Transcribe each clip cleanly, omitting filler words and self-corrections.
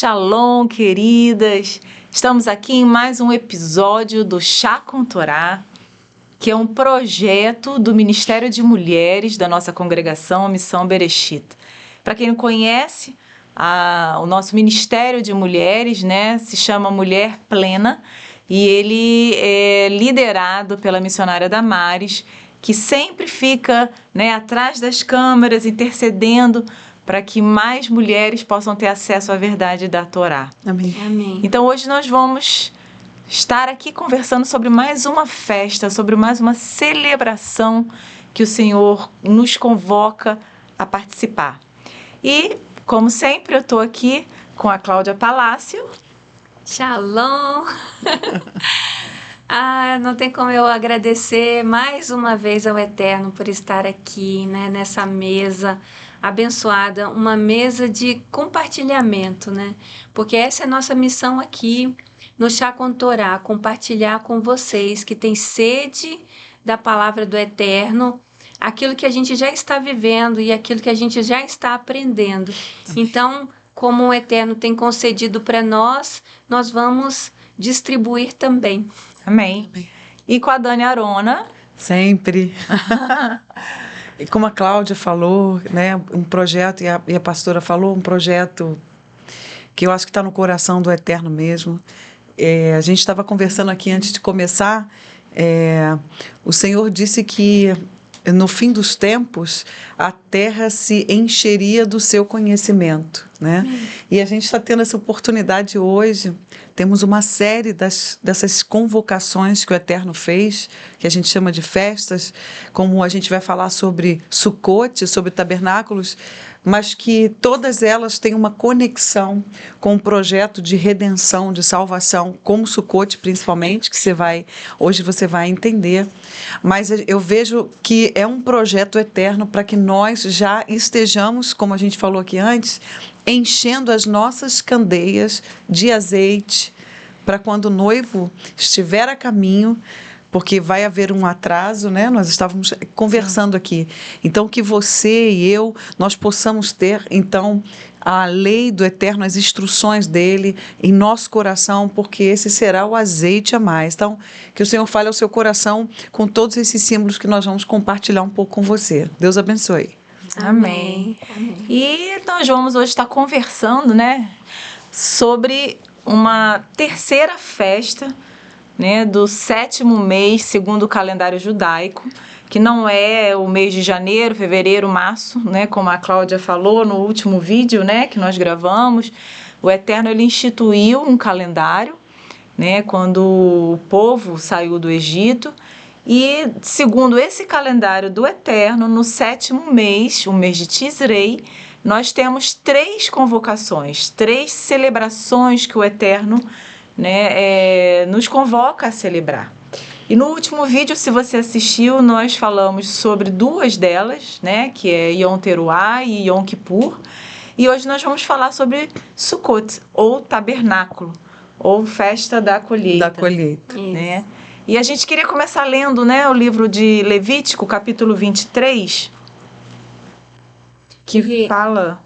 Shalom, queridas! Estamos aqui em mais um episódio do Chá com Torá, que é um projeto do Ministério de Mulheres da nossa congregação, a Missão Bereshit. Para quem não conhece, o nosso Ministério de Mulheres, se chama Mulher Plena, e ele é liderado pela missionária Damares, que sempre fica atrás das câmeras, intercedendo para que mais mulheres possam ter acesso à verdade da Torá. Amém. Amém. Então hoje nós vamos estar aqui conversando sobre mais uma festa, sobre mais uma celebração que o Senhor nos convoca a participar. E, como sempre, eu estou aqui com a Cláudia Palácio. Shalom! Não tem como eu agradecer mais uma vez ao Eterno por estar aqui, nessa mesa abençoada, uma mesa de compartilhamento, porque essa é a nossa missão aqui no Chá com Torá, compartilhar com vocês que têm sede da palavra do Eterno, aquilo que a gente já está vivendo e aquilo que a gente já está aprendendo. Então, como o Eterno tem concedido para nós, nós vamos distribuir também. Amém. E com a Dani Arona. Sempre. E como a Cláudia falou, um projeto, e a pastora falou, um projeto que eu acho que está no coração do Eterno mesmo. A gente estava conversando aqui antes de começar, o Senhor disse que no fim dos tempos a terra se encheria do seu conhecimento, E a gente está tendo essa oportunidade hoje. Temos uma série dessas convocações que o Eterno fez, que a gente chama de festas, como a gente vai falar sobre Sucote, sobre tabernáculos, mas que todas elas têm uma conexão com o projeto de redenção, de salvação, como Sucote principalmente, que hoje você vai entender. Mas eu vejo que é um projeto eterno para que nós já estejamos, como a gente falou aqui antes, enchendo as nossas candeias de azeite, para quando o noivo estiver a caminho, porque vai haver um atraso, Nós estávamos conversando aqui. Então, que você e eu, nós possamos ter, então, a lei do Eterno, as instruções dele em nosso coração, porque esse será o azeite a mais. Então, que o Senhor fale ao seu coração com todos esses símbolos que nós vamos compartilhar um pouco com você. Deus abençoe. Amém. Amém. E nós vamos hoje estar conversando, sobre uma terceira festa, do 7º mês, segundo o calendário judaico, que não é o mês de janeiro, fevereiro, março, como a Cláudia falou no último vídeo, que nós gravamos. O Eterno, ele instituiu um calendário, quando o povo saiu do Egito. E, segundo esse calendário do Eterno, no 7º mês, o mês de Tisrei, nós temos 3 convocações, 3 celebrações que o Eterno nos convoca a celebrar. E no último vídeo, se você assistiu, nós falamos sobre 2 delas, que é Yom Teruah e Yom Kippur. E hoje nós vamos falar sobre Sukkot, ou tabernáculo, ou festa da colheita. Da colheita. E a gente queria começar lendo o livro de Levítico, capítulo 23, que fala...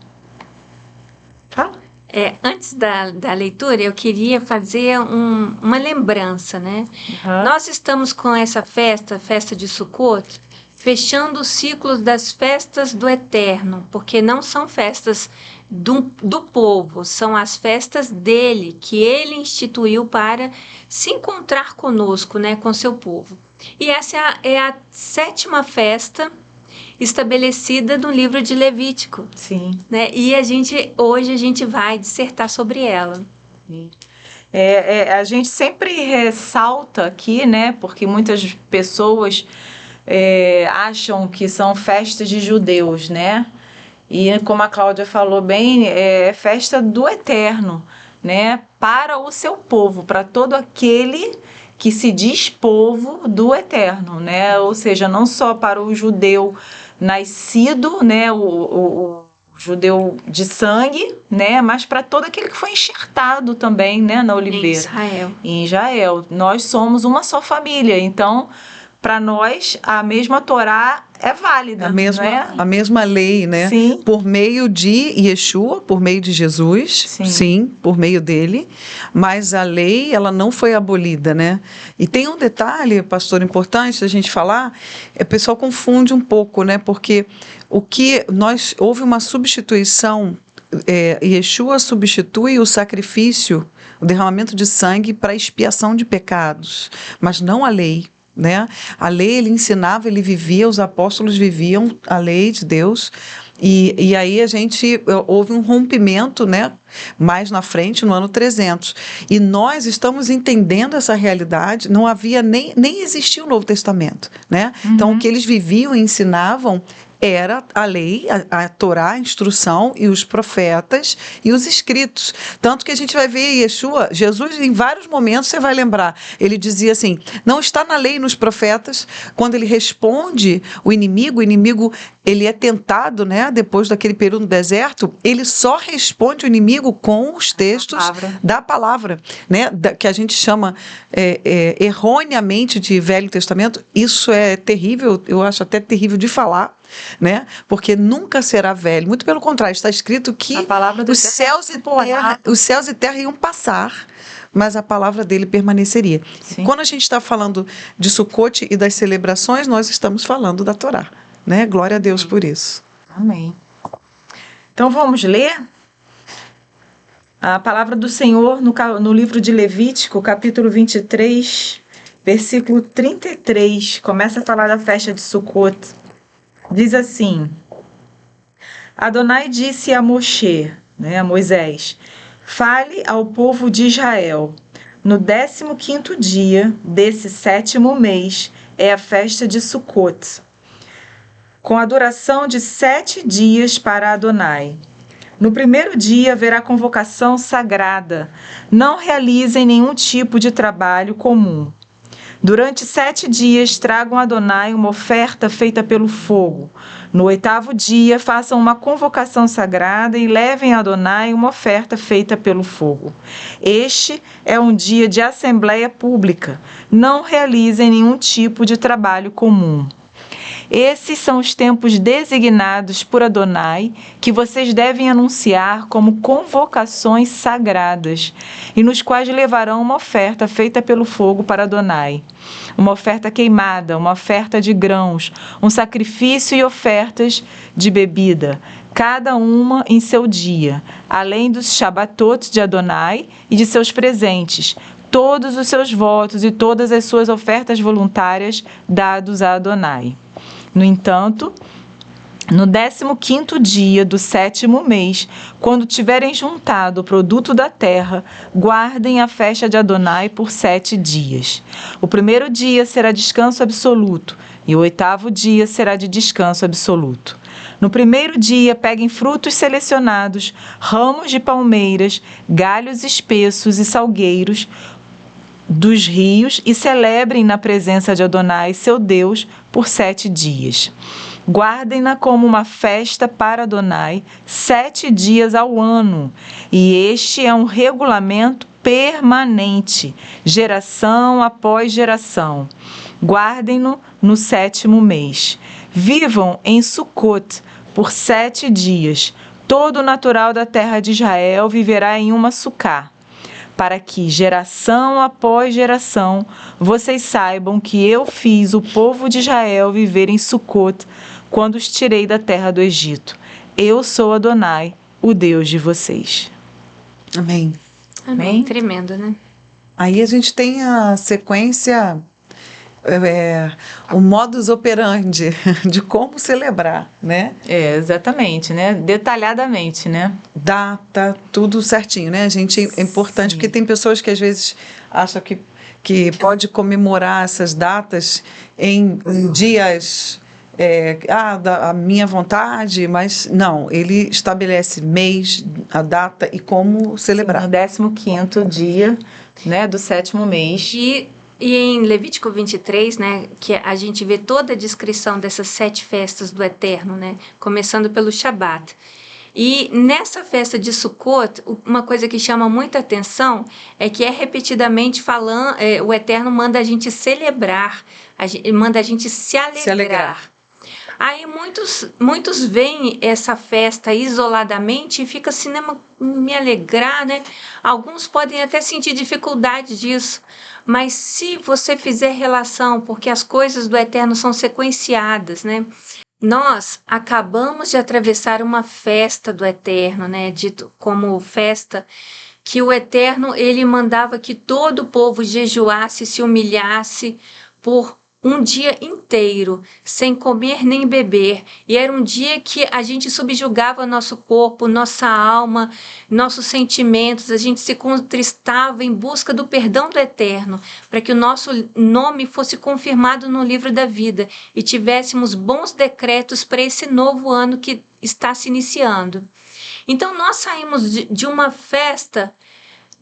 Antes da leitura, eu queria fazer uma lembrança, Nós estamos com essa festa de Sukkot, fechando os ciclos das festas do Eterno, porque não são festas do povo, são as festas dele, que ele instituiu para se encontrar conosco, com seu povo. E essa é a 7ª festa estabelecida no livro de Levítico. Sim. E hoje a gente vai dissertar sobre ela. A gente sempre ressalta aqui, porque muitas pessoas acham que são festas de judeus, E como a Cláudia falou bem, é festa do Eterno, para o seu povo, para todo aquele que se diz povo do Eterno, Ou seja, não só para o judeu nascido, o judeu de sangue, mas para todo aquele que foi enxertado também, na oliveira. Em Israel. Em Israel. Nós somos uma só família, então para nós, a mesma Torá é válida. A mesma lei, né? Sim. Por meio de Yeshua, por meio de Jesus, sim, por meio dele, mas a lei, ela não foi abolida, né? E tem um detalhe, pastor, importante a gente falar, o pessoal confunde um pouco, né? Porque houve uma substituição, Yeshua substitui o sacrifício, o derramamento de sangue para expiação de pecados, mas não a lei. Né? A lei ele ensinava, ele vivia, os apóstolos viviam a lei de Deus, e aí houve um rompimento, né? Mais na frente, no ano 300, e nós estamos entendendo essa realidade. Não havia nem existia o Novo Testamento, né? Então o que eles viviam e ensinavam era a lei, a Torá, a instrução, e os profetas e os escritos. Tanto que a gente vai ver Yeshua, Jesus, em vários momentos, você vai lembrar, ele dizia assim, não está na lei e nos profetas. Quando ele responde o inimigo ele é tentado, né, depois daquele período no deserto, ele só responde o inimigo com os textos da palavra, né, que a gente chama erroneamente de Velho Testamento. Isso é terrível, eu acho até terrível de falar, né? Porque nunca será velho. Muito pelo contrário, está escrito que os céus e terra iam passar, mas a palavra dele permaneceria. Quando a gente está falando de Sucote e das celebrações, nós estamos falando da Torá, né? Glória a Deus por isso. Amém. Então vamos ler a palavra do Senhor no livro de Levítico, capítulo 23, versículo 33. Começa a falar da festa de Sucote. Diz assim: Adonai disse a Moshe, a Moisés, fale ao povo de Israel, no 15º dia desse 7º mês é a festa de Sucote, com a duração de 7 dias para Adonai. No primeiro dia haverá convocação sagrada, não realizem nenhum tipo de trabalho comum. Durante 7 dias tragam a Adonai uma oferta feita pelo fogo. No 8º dia façam uma convocação sagrada e levem a Adonai uma oferta feita pelo fogo. Este é um dia de assembleia pública. Não realizem nenhum tipo de trabalho comum. Esses são os tempos designados por Adonai que vocês devem anunciar como convocações sagradas e nos quais levarão uma oferta feita pelo fogo para Adonai. Uma oferta queimada, uma oferta de grãos, um sacrifício e ofertas de bebida, cada uma em seu dia, além dos Shabatot de Adonai e de seus presentes, todos os seus votos e todas as suas ofertas voluntárias dados a Adonai. No entanto, no 15º dia do 7º mês, quando tiverem juntado o produto da terra, guardem a festa de Adonai por 7 dias. O primeiro dia será descanso absoluto, e o 8º dia será de descanso absoluto. No primeiro dia, peguem frutos selecionados, ramos de palmeiras, galhos espessos e salgueiros dos rios e celebrem na presença de Adonai, seu Deus, por 7 dias. Guardem-na como uma festa para Adonai 7 dias ao ano, e este é um regulamento permanente, geração após geração. Guardem-no no 7º mês. Vivam em Sucote por 7 dias. Todo o natural da terra de Israel viverá em uma sucá, para que, geração após geração, vocês saibam que eu fiz o povo de Israel viver em Sucote quando os tirei da terra do Egito. Eu sou Adonai, o Deus de vocês. Amém. Amém. Tremendo, né? Aí a gente tem a sequência, o modus operandi de como celebrar, né? Exatamente, né? Detalhadamente, né? Data, tudo certinho, né? É importante. Sim. Porque tem pessoas que às vezes acham que pode comemorar essas datas em dias da minha vontade, mas não, ele estabelece mês, a data e como celebrar. No 15º dia, né, do 7º mês. E em Levítico 23, né, que a gente vê toda a descrição dessas 7 festas do Eterno, né, começando pelo Shabat. E nessa festa de Sukkot, uma coisa que chama muita atenção é que repetidamente falando, o Eterno manda a gente celebrar, manda a gente se alegrar. Aí muitos veem essa festa isoladamente e fica assim, né, me alegrar, né? Alguns podem até sentir dificuldade disso, mas se você fizer relação, porque as coisas do Eterno são sequenciadas, né? Nós acabamos de atravessar uma festa do Eterno, né? Dito como festa que o Eterno, ele mandava que todo o povo jejuasse, se humilhasse por um dia inteiro, sem comer nem beber. E era um dia que a gente subjugava nosso corpo, nossa alma, nossos sentimentos, a gente se contristava em busca do perdão do Eterno, para que o nosso nome fosse confirmado no livro da vida e tivéssemos bons decretos para esse novo ano que está se iniciando. Então nós saímos de uma festa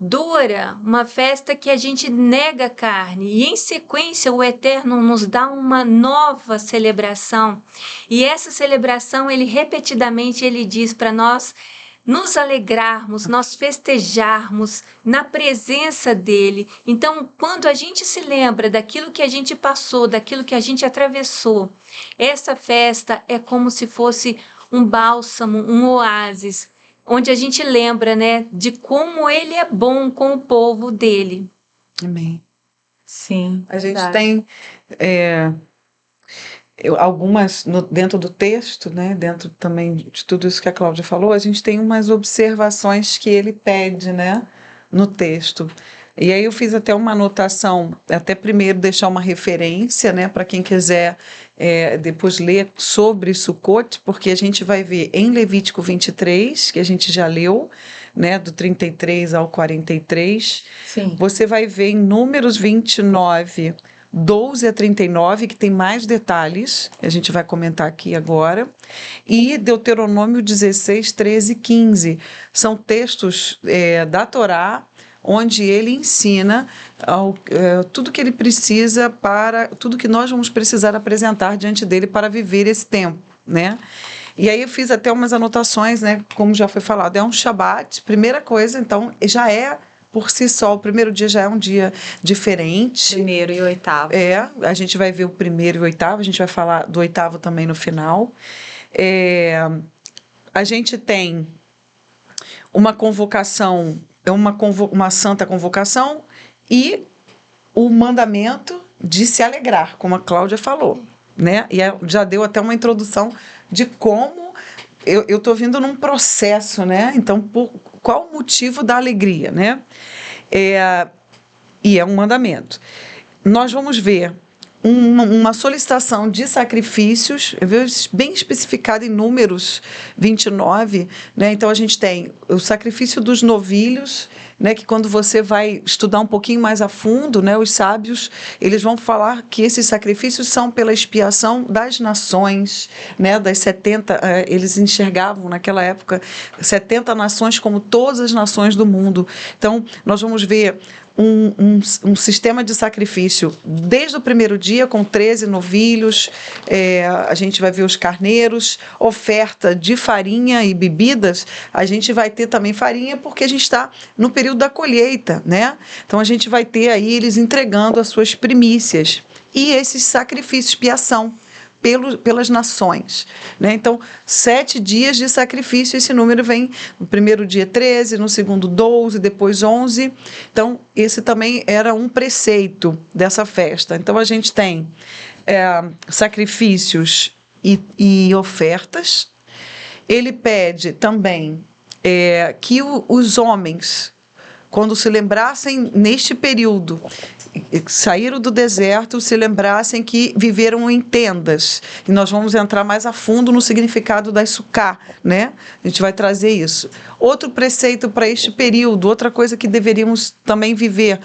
dura, uma festa que a gente nega a carne, e em sequência o Eterno nos dá uma nova celebração, e essa celebração ele repetidamente ele diz para nós nos alegrarmos, nós festejarmos na presença dele. Então, quando a gente se lembra daquilo que a gente passou, daquilo que a gente atravessou, essa festa é como se fosse um bálsamo, um oásis, onde a gente lembra, né, de como ele é bom com o povo dele. Amém. Sim. A gente tem algumas, dentro do texto, né, dentro também de tudo isso que a Cláudia falou, a gente tem umas observações que ele pede, né, no texto. E aí eu fiz até uma anotação, até primeiro deixar uma referência, né, para quem quiser depois ler sobre Sukkot, porque a gente vai ver em Levítico 23, que a gente já leu, né, do 33 ao 43. Sim. Você vai ver em Números 29, 12 a 39, que tem mais detalhes, a gente vai comentar aqui agora, e Deuteronômio 16, 13 e 15. São textos da Torá, onde ele ensina tudo que ele precisa tudo que nós vamos precisar apresentar diante dele para viver esse tempo, né? E aí eu fiz até umas anotações, né? Como já foi falado, é um Shabat, primeira coisa, então já por si só, o primeiro dia já é um dia diferente. Primeiro e oitavo. A gente vai ver o primeiro e o oitavo, a gente vai falar do oitavo também no final. A gente tem uma convocação, uma santa convocação e o mandamento de se alegrar, como a Cláudia falou, né? E já deu até uma introdução de como eu estou vindo num processo, né? Então, qual o motivo da alegria, né? E é um mandamento. Nós vamos ver uma solicitação de sacrifícios, bem especificada em Números 29, né? Então a gente tem o sacrifício dos novilhos, né? Que quando você vai estudar um pouquinho mais a fundo, né? Os sábios, eles vão falar que esses sacrifícios são pela expiação das nações, né? Das 70, eles enxergavam naquela época 70 nações como todas as nações do mundo. Então nós vamos ver um sistema de sacrifício desde o primeiro dia, com 13 novilhos, a gente vai ver os carneiros, oferta de farinha e bebidas. A gente vai ter também farinha porque a gente está no período da colheita, né? Então a gente vai ter aí eles entregando as suas primícias e esses sacrifícios, expiação pelas nações, né? Então, 7 dias de sacrifício, esse número vem no primeiro dia 13, no segundo 12, depois 11. Então, esse também era um preceito dessa festa. Então, a gente tem sacrifícios e ofertas. Ele pede também que os homens, quando se lembrassem neste período, saíram do deserto, se lembrassem que viveram em tendas. E nós vamos entrar mais a fundo no significado da sucá, né? A gente vai trazer isso. Outro preceito para este período, outra coisa que deveríamos também viver.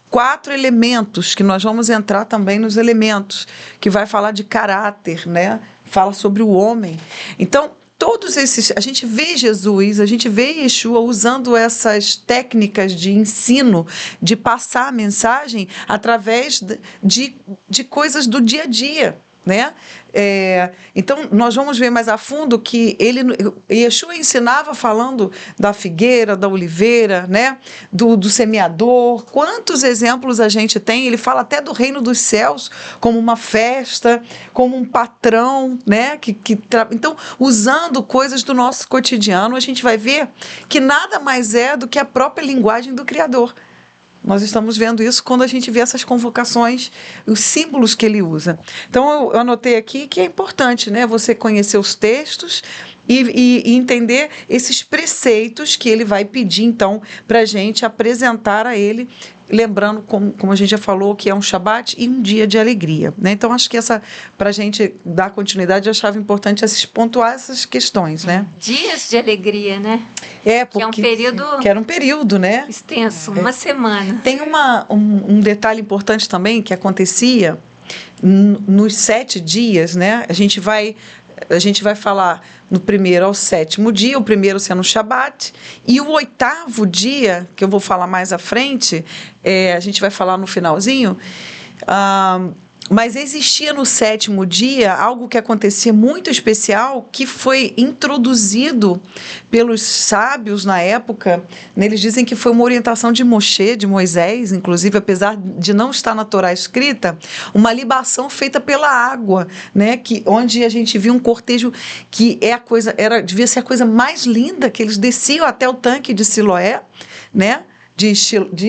4 elementos, que nós vamos entrar também nos elementos, que vai falar de caráter, né? Fala sobre o homem. Então, todos esses, a gente vê Jesus, a gente vê Yeshua usando essas técnicas de ensino, de passar a mensagem através de coisas do dia a dia, né? Então, nós vamos ver mais a fundo que Yeshua ensinava falando da figueira, da oliveira, né? Do semeador. Quantos exemplos a gente tem? Ele fala até do reino dos céus como uma festa, como um patrão, né? Então, usando coisas do nosso cotidiano, a gente vai ver que nada mais é do que a própria linguagem do Criador. Nós estamos vendo isso quando a gente vê essas convocações, os símbolos que ele usa. Então, eu anotei aqui que é importante, né, você conhecer os textos e entender esses preceitos que ele vai pedir, então, para a gente apresentar a ele, lembrando, como a gente já falou, que é um Shabat e um dia de alegria, né? Então, acho que para a gente dar continuidade, eu achava importante pontuar essas questões, né? Dias de alegria, né? Porque é um período... Que era um período, né? Extenso, uma semana. Tem um detalhe importante também que acontecia nos 7 dias, né? A gente vai falar no primeiro ao 7º dia, o primeiro sendo o Shabat, e o 8º dia, que eu vou falar mais à frente, a gente vai falar no finalzinho, mas existia no 7º dia algo que acontecia muito especial, que foi introduzido pelos sábios na época, né? Eles dizem que foi uma orientação de Moisés, inclusive, apesar de não estar na Torá escrita, uma libação feita pela água, né? Onde a gente viu um cortejo que devia ser a coisa mais linda, que eles desciam até o tanque de Siloé, né? De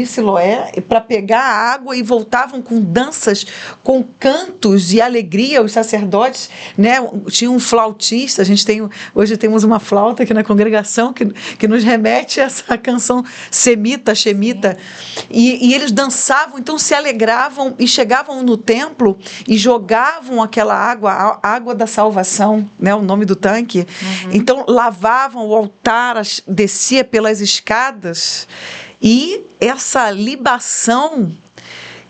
Siloé, para pegar a água, e voltavam com danças, com cantos e alegria, os sacerdotes, né? Tinha um flautista, hoje temos uma flauta aqui na congregação que nos remete a essa canção semita, shemita, e eles dançavam, então se alegravam e chegavam no templo e jogavam aquela água, a água da salvação, né? O nome do tanque, então lavavam o altar, descia pelas escadas. E essa libação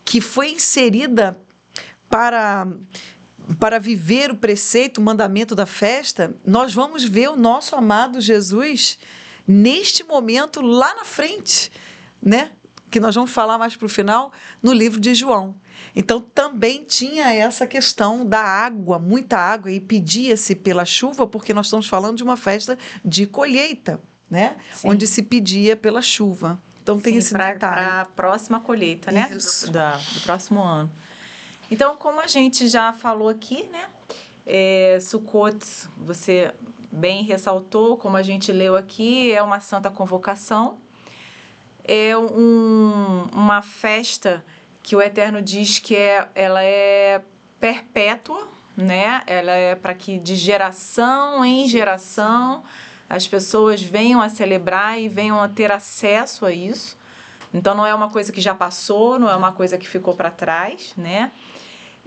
que foi inserida para viver o preceito, o mandamento da festa, nós vamos ver o nosso amado Jesus neste momento lá na frente, né? Que nós vamos falar mais para o final, no livro de João. Então, também tinha essa questão da água, muita água, e pedia-se pela chuva, porque nós estamos falando de uma festa de colheita, né? Sim. Onde se pedia pela chuva. Então, tem esse detalhe. Para a próxima colheita, né? Do próximo ano. Então, como a gente já falou aqui, né? Sukkot, você bem ressaltou, como a gente leu aqui, é uma santa convocação. É uma festa que o Eterno diz que ela é perpétua, né? Ela é para que de geração em geração as pessoas venham a celebrar e venham a ter acesso a isso. Então, não é uma coisa que já passou, não é uma coisa que ficou para trás, né?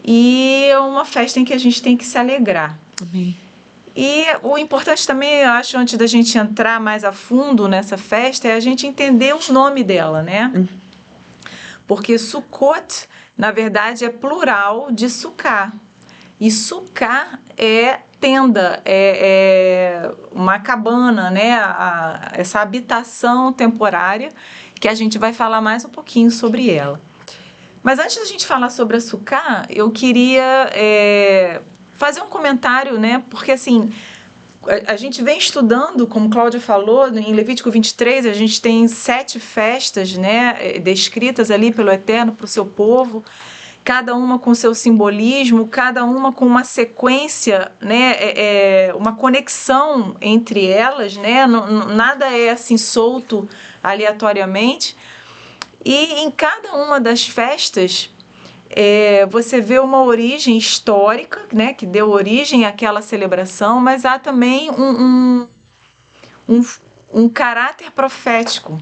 E é uma festa em que a gente tem que se alegrar. Amém. E o importante também, eu acho, antes da gente entrar mais a fundo nessa festa, é a gente entender o nome dela, né? Porque Sukkot, na verdade, é plural de Sukkah. E Sukkah é tenda, é uma cabana, né? Essa habitação temporária, que a gente vai falar mais um pouquinho sobre ela. Mas antes da gente falar sobre a Sukkah, eu queria fazer um comentário, né? Porque assim, a gente vem estudando, como Cláudia falou, em Levítico 23, a gente tem 7 festas, né? Descritas ali pelo Eterno para o seu povo, cada uma com seu simbolismo, cada uma com uma sequência, né? Uma conexão entre elas, né? Nada é assim solto aleatoriamente. E em cada uma das festas, você vê uma origem histórica, né, que deu origem àquela celebração, mas há também um caráter profético,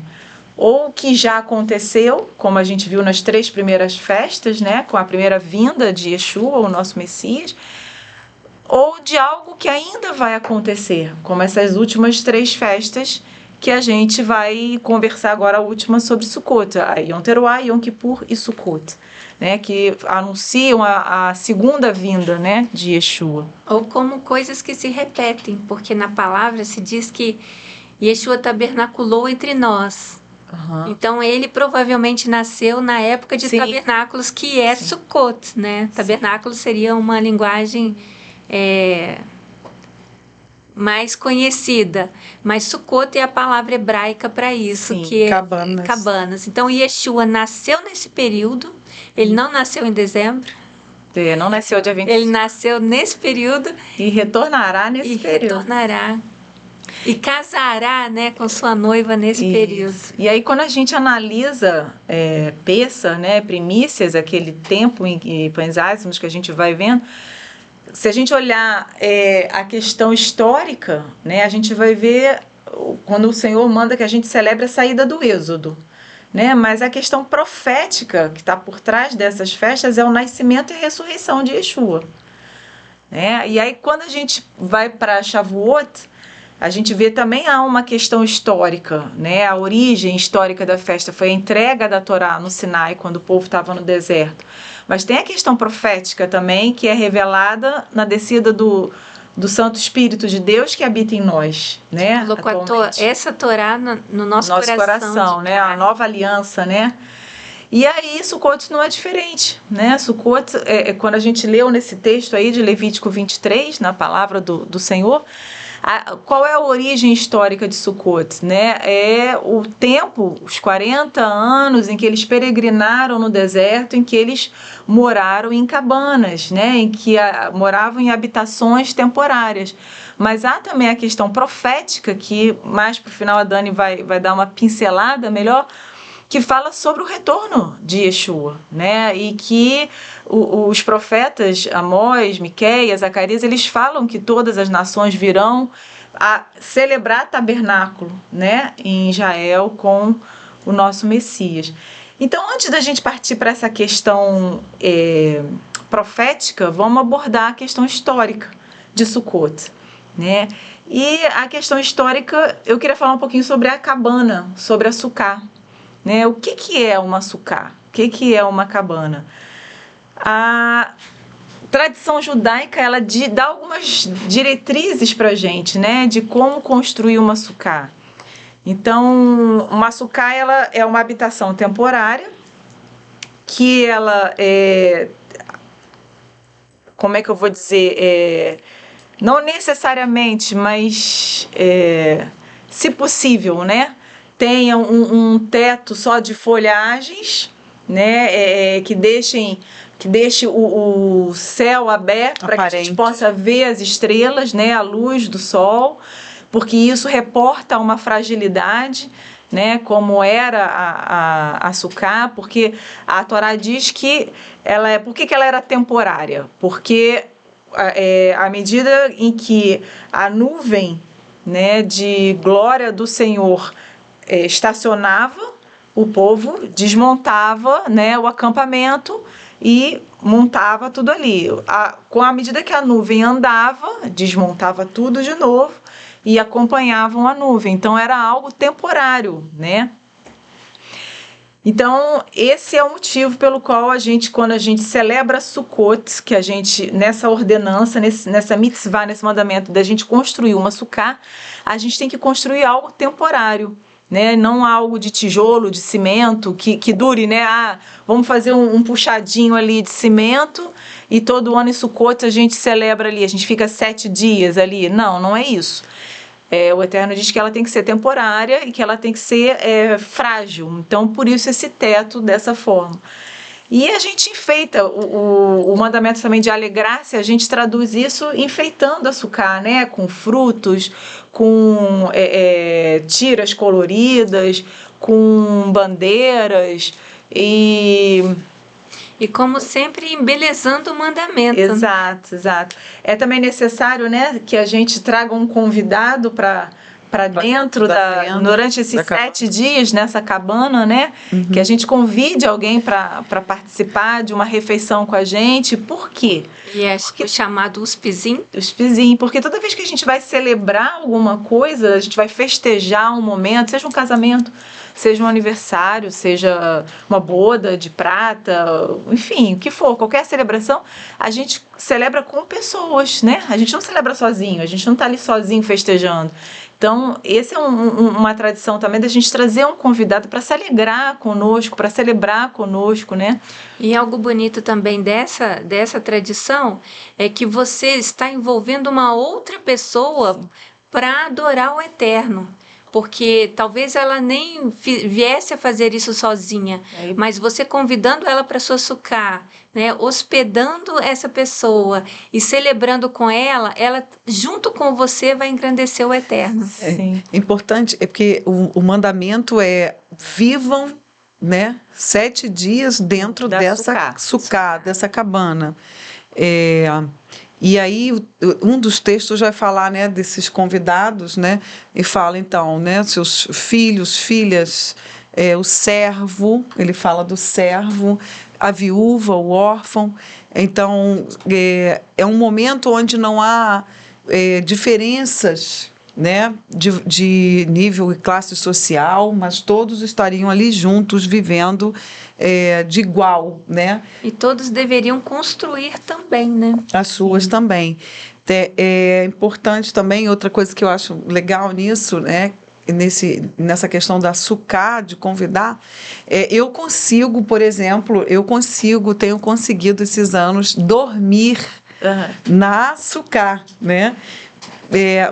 ou que já aconteceu, como a gente viu nas 3 primeiras festas, né, com a primeira vinda de Yeshua, o nosso Messias, ou de algo que ainda vai acontecer, como essas últimas 3 festas que a gente vai conversar agora, a última, sobre Sukkot, a Yom Teruah, Yom Kippur e Sukkot, né, que anunciam a segunda vinda, né, de Yeshua. Ou como coisas que se repetem, porque na palavra se diz que Yeshua tabernaculou entre nós, Aham. Então ele provavelmente nasceu na época de Sim. tabernáculos, que é Sukkot, né? Tabernáculo seria uma linguagem mais conhecida, mas Sukkot é a palavra hebraica para isso, Sim, que é cabanas. cabanas. Então Yeshua nasceu nesse período, ele não nasceu em dezembro, Não nasceu dia 20 ele nasceu nesse período e retornará nesse e período. retornará. E casará, né, com sua noiva nesse Isso. período. E aí, quando a gente analisa Pessah, né, primícias, aquele tempo em pães ázimos que a gente vai vendo, se a gente olhar a questão histórica, né, a gente vai ver quando o Senhor manda que a gente celebre a saída do Êxodo. Né? Mas a questão profética que está por trás dessas festas é o nascimento e a ressurreição de Yeshua. Né? E aí, quando a gente vai para Shavuot, a gente vê também há uma questão histórica, né? A origem histórica da festa foi a entrega da Torá no Sinai, quando o povo estava no deserto. Mas tem a questão profética também, que é revelada na descida do Santo Espírito de Deus que habita em nós, né? Colocou essa Torá no nosso coração, né? A nova aliança, né? E aí, Sukkot não é diferente, né? Sukkot, quando a gente leu nesse texto aí de Levítico 23, na palavra do Senhor, qual é a origem histórica de Sukkot, né? É o tempo, os 40 anos em que eles peregrinaram no deserto, em que eles moraram em cabanas, né? Em que moravam em habitações temporárias. Mas há também a questão profética, que mais para o final a Dani vai dar uma pincelada melhor, que fala sobre o retorno de Yeshua, né? E que os profetas Amós, Miqueias, Zacarias, eles falam que todas as nações virão a celebrar tabernáculo, né? Em Israel com o nosso Messias. Então, antes da gente partir para essa questão profética, vamos abordar a questão histórica de Sukkot, né? E a questão histórica, eu queria falar um pouquinho sobre a cabana, sobre a sucá. Né? O que é uma sucá? O que é uma cabana? A tradição judaica, ela dá algumas diretrizes para a gente, né? De como construir uma sucá. Então, uma sucá, ela é uma habitação temporária que ela como é que eu vou dizer? Não necessariamente, mas se possível, né? Tenha um teto só de folhagens, né? Que deixe o céu aberto para que a gente possa ver as estrelas, né? A luz do sol, porque isso reporta uma fragilidade, né? Como era a sucá, porque a Torá diz que por que ela era temporária? Porque à medida em que a nuvem, né, de glória do Senhor estacionava, o povo desmontava, né, o acampamento e montava tudo ali. Com a medida que a nuvem andava, desmontava tudo de novo e acompanhavam a nuvem. Então era algo temporário, né? Então, esse é o motivo pelo qual quando a gente celebra Sukkot, que a gente, nessa ordenança, nessa mitzvah, nesse mandamento da gente construir uma sucá, a gente tem que construir algo temporário, né? Não algo de tijolo, de cimento, que dure, né? Vamos fazer um puxadinho ali de cimento e todo ano em Sukkot a gente celebra ali, a gente fica 7 dias ali. Não é isso. O Eterno diz que ela tem que ser temporária e que ela tem que ser frágil. Então, por isso esse teto dessa forma. E a gente enfeita o mandamento também de alegrar-se, a gente traduz isso enfeitando a sucá, né? Com frutos, com tiras coloridas, com bandeiras E como sempre, embelezando o mandamento. Exato. É também necessário, né, que a gente traga um convidado para dentro durante esses 7 dias nessa cabana, né? Uhum. Que a gente convide alguém para participar de uma refeição com a gente. Por quê? E o chamado uspizim. Uspizim, porque toda vez que a gente vai celebrar alguma coisa, a gente vai festejar um momento, seja um casamento, seja um aniversário, seja uma boda de prata, enfim, o que for, qualquer celebração, a gente celebra com pessoas, né? A gente não celebra sozinho, a gente não está ali sozinho festejando. Então, essa é uma tradição também da gente trazer um convidado para se alegrar conosco, para celebrar conosco, né? E algo bonito também dessa tradição é que você está envolvendo uma outra pessoa para adorar o Eterno. Porque talvez ela nem viesse a fazer isso sozinha, mas você convidando ela para sua sucá, né, hospedando essa pessoa e celebrando com ela junto com você vai engrandecer o Eterno. Sim. Importante é porque o mandamento é vivam, né, 7 dias dentro dessa sucá, dessa cabana. E aí, um dos textos vai falar, né, desses convidados, né, e fala, então, né, seus filhos, filhas, o servo, ele fala do servo, a viúva, o órfão. Então, é um momento onde não há diferenças, né, de nível e classe social, mas todos estariam ali juntos, vivendo de igual, né? E todos deveriam construir também, né? As suas também. É importante também, outra coisa que eu acho legal nisso, né? Nessa questão da sucá, de convidar, eu consigo, por exemplo, tenho conseguido esses anos dormir na sucá, né?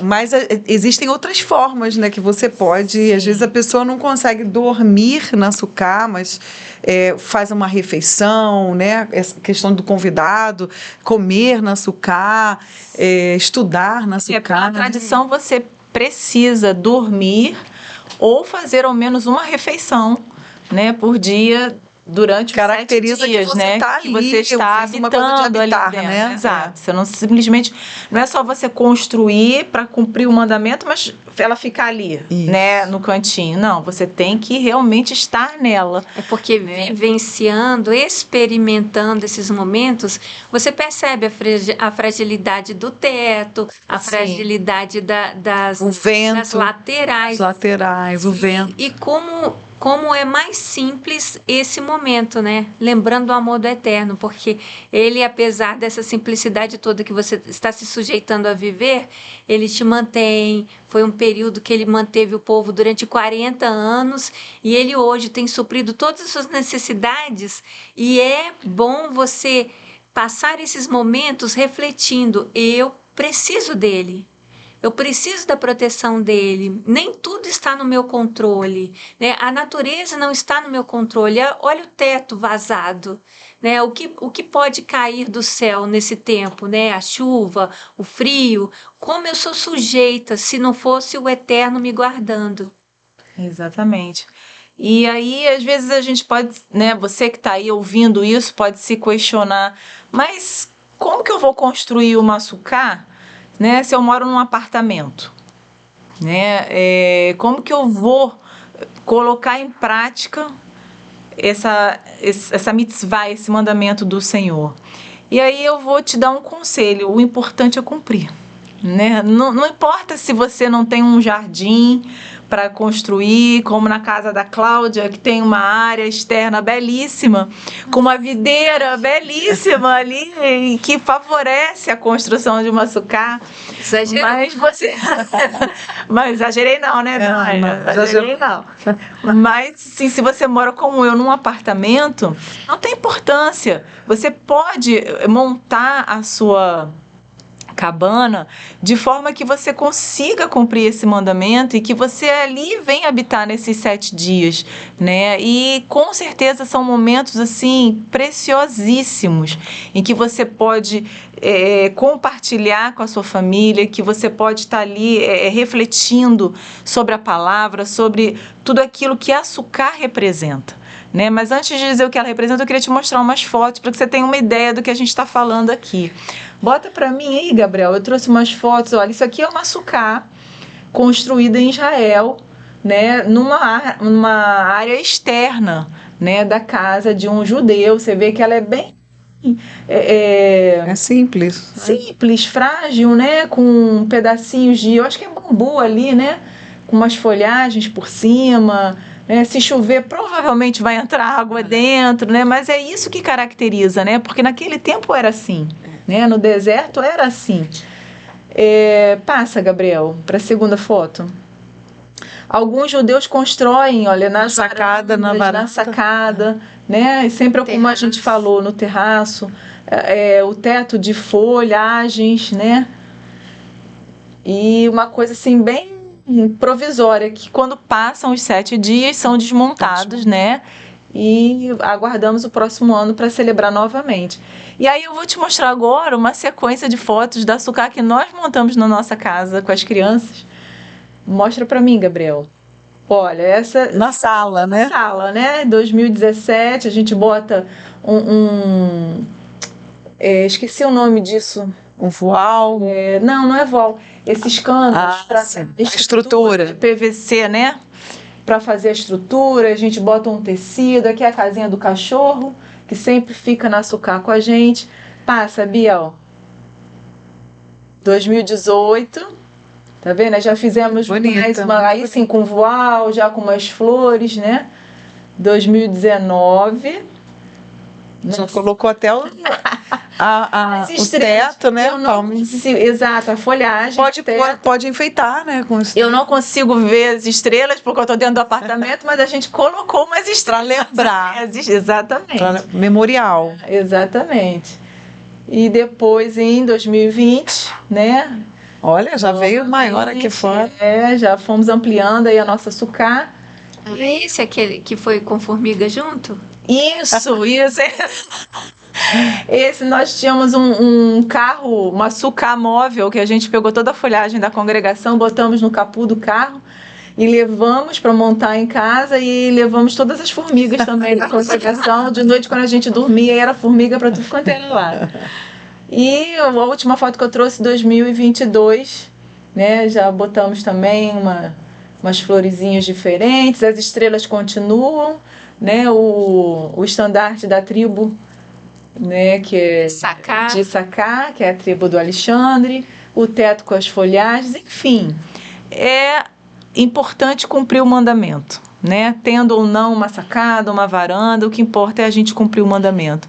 Mas existem outras formas, né, que você pode. Às vezes a pessoa não consegue dormir na sucá, mas faz uma refeição, né? Essa questão do convidado, comer na sucá, estudar na sucá. Pela tradição, você precisa dormir ou fazer ao menos uma refeição, né, por dia. Durante os 7 dias, que você né? Tá que você está habitando ali dentro, né? Exato. Você não simplesmente... Não é só você construir para cumprir o mandamento, mas ela ficar ali, né? No cantinho. Não, você tem que realmente estar nela. É porque vivenciando, experimentando esses momentos, você percebe a fragilidade do teto, a fragilidade das laterais. Os laterais, o vento. E como é mais simples esse momento, né? Lembrando o amor do Eterno, porque ele, apesar dessa simplicidade toda que você está se sujeitando a viver, ele te mantém. Foi um período que ele manteve o povo durante 40 anos e ele hoje tem suprido todas as suas necessidades, e é bom você passar esses momentos refletindo: eu preciso dele. Eu preciso da proteção dele. Nem tudo está no meu controle, né? A natureza não está no meu controle. Olha o teto vazado, né? O que pode cair do céu nesse tempo, né? A chuva, o frio. Como eu sou sujeita se não fosse o Eterno me guardando. Exatamente. E aí, às vezes, a gente pode, né? Você que está aí ouvindo isso pode se questionar: mas como que eu vou construir uma sucá, né, se eu moro num apartamento, né? Como que eu vou colocar em prática essa mitzvah, esse mandamento do Senhor? E aí eu vou te dar um conselho: o importante é cumprir, né? Não importa se você não tem um jardim para construir, como na casa da Cláudia, que tem uma área externa belíssima, com uma videira belíssima ali, que favorece a construção de uma sucá. Mas você... Mas exagerei não, né? Exagerei não. Mas, sim, se você mora como eu num apartamento, não tem importância. Você pode montar a sua cabana de forma que você consiga cumprir esse mandamento e que você ali venha habitar nesses 7 dias, né? E com certeza são momentos assim preciosíssimos em que você pode compartilhar com a sua família, que você pode estar ali refletindo sobre a palavra, sobre tudo aquilo que a sucá representa, né? Mas antes de dizer o que ela representa, eu queria te mostrar umas fotos para que você tenha uma ideia do que a gente está falando aqui. Bota para mim aí, Gabriel. Eu trouxe umas fotos. Olha, isso aqui é uma sucá construída em Israel, né? Numa área externa, né? Da casa de um judeu. Você vê que ela é bem simples. Simples, frágil, né? Com pedacinhos de, eu acho que é bambu ali, né? Com umas folhagens por cima. Se chover, provavelmente vai entrar água dentro, né? Mas é isso que caracteriza, né? Porque naquele tempo era assim. né? No deserto era assim. Passa, Gabriel, para a segunda foto. Alguns judeus constroem, olha, na Sacada, na varandas, varanda. na sacada, né? E sempre, como a gente falou, no terraço, o teto de folhagens, né? E uma coisa assim bem provisória, que quando passam os 7 dias são desmontados, né? E aguardamos o próximo ano para celebrar novamente. E aí eu vou te mostrar agora uma sequência de fotos da sucá que nós montamos na nossa casa com as crianças. Mostra para mim, Gabriel. Olha, essa Na sala, né? sala, né? 2017, a gente bota esqueci o nome disso. Um voal. Não é voal. Esses canos para estrutura. PVC, né? Para fazer a estrutura, a gente bota um tecido. Aqui é a casinha do cachorro, que sempre fica na sucá com a gente. Passa, Biel. 2018. Tá vendo? Já fizemos Bonita, mais uma, aí sim, com voal, já com umas flores, né? 2019. Já colocou até o teto, né? Exato, a folhagem. Pode enfeitar, né? Eu não consigo ver as estrelas porque eu estou dentro do apartamento, mas a gente colocou umas estrelas. Para lembrar. Exatamente. Memorial. Exatamente. E depois, em 2020, né? Olha, já veio maior aqui fora. Já fomos ampliando aí a nossa sucá. Esse aquele que foi com formiga junto? Isso. Esse nós tínhamos um carro, uma sucá móvel, que a gente pegou toda a folhagem da congregação, botamos no capô do carro e levamos para montar em casa e levamos todas as formigas também da congregação. De noite, quando a gente dormia, era formiga para tudo quanto era lado. E a última foto que eu trouxe, 2022, né? Já botamos também umas florezinhas diferentes, as estrelas continuam, né? O estandarte da tribo, né? Que é de Sacá, que é a tribo do Alexandre, o teto com as folhagens, enfim. É importante cumprir o mandamento, né? Tendo ou não uma sacada, uma varanda, o que importa é a gente cumprir o mandamento.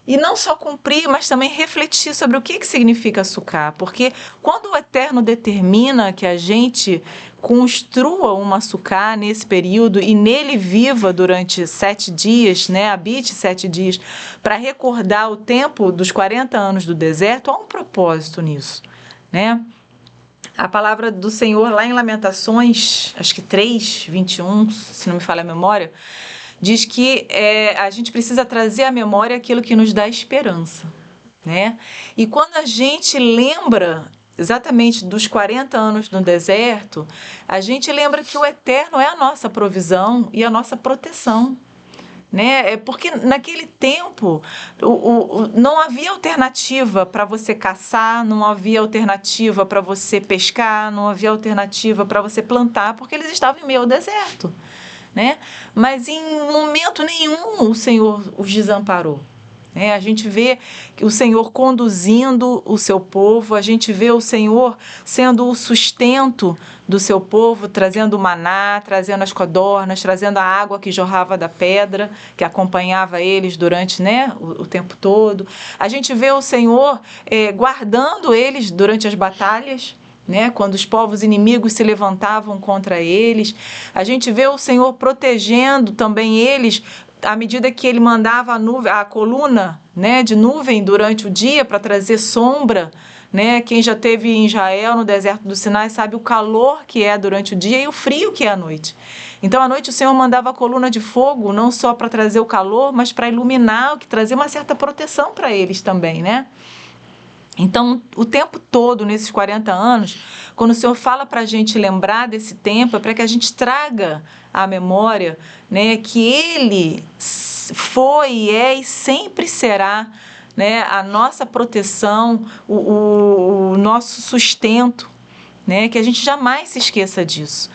E não só cumprir, mas também refletir sobre o que significa sucá. Porque quando o Eterno determina que a gente construa uma sucá nesse período e nele viva durante 7 dias, né, habite 7 dias, para recordar o tempo dos 40 anos do deserto, há um propósito nisso, né? A palavra do Senhor lá em Lamentações, acho que 3:21, se não me falha a memória, diz que a gente precisa trazer à memória aquilo que nos dá esperança, né? E quando a gente lembra exatamente dos 40 anos no deserto, a gente lembra que o Eterno é a nossa provisão e a nossa proteção, né? Porque naquele tempo não havia alternativa para você caçar, não havia alternativa para você pescar, não havia alternativa para você plantar, porque eles estavam em meio ao deserto, né? Mas em momento nenhum o Senhor os desamparou, né? A gente vê o Senhor conduzindo o seu povo, a gente vê o Senhor sendo o sustento do seu povo, trazendo o maná, trazendo as codornas, trazendo a água que jorrava da pedra, que acompanhava eles durante, né, o tempo todo. A gente vê o Senhor guardando eles durante as batalhas, né, quando os povos inimigos se levantavam contra eles. A gente vê o Senhor protegendo também eles à medida que ele mandava a coluna, né, de nuvem durante o dia para trazer sombra, né? Quem já esteve em Israel, no deserto do Sinai, sabe o calor que é durante o dia e o frio que é à noite. Então, à noite, o Senhor mandava a coluna de fogo, não só para trazer o calor, mas para iluminar, que trazer uma certa proteção para eles também, né? Então, o tempo todo, nesses 40 anos, quando o Senhor fala para a gente lembrar desse tempo, é para que a gente traga à memória, né, que Ele foi, é e sempre será, né, a nossa proteção, o nosso sustento, né, que a gente jamais se esqueça disso.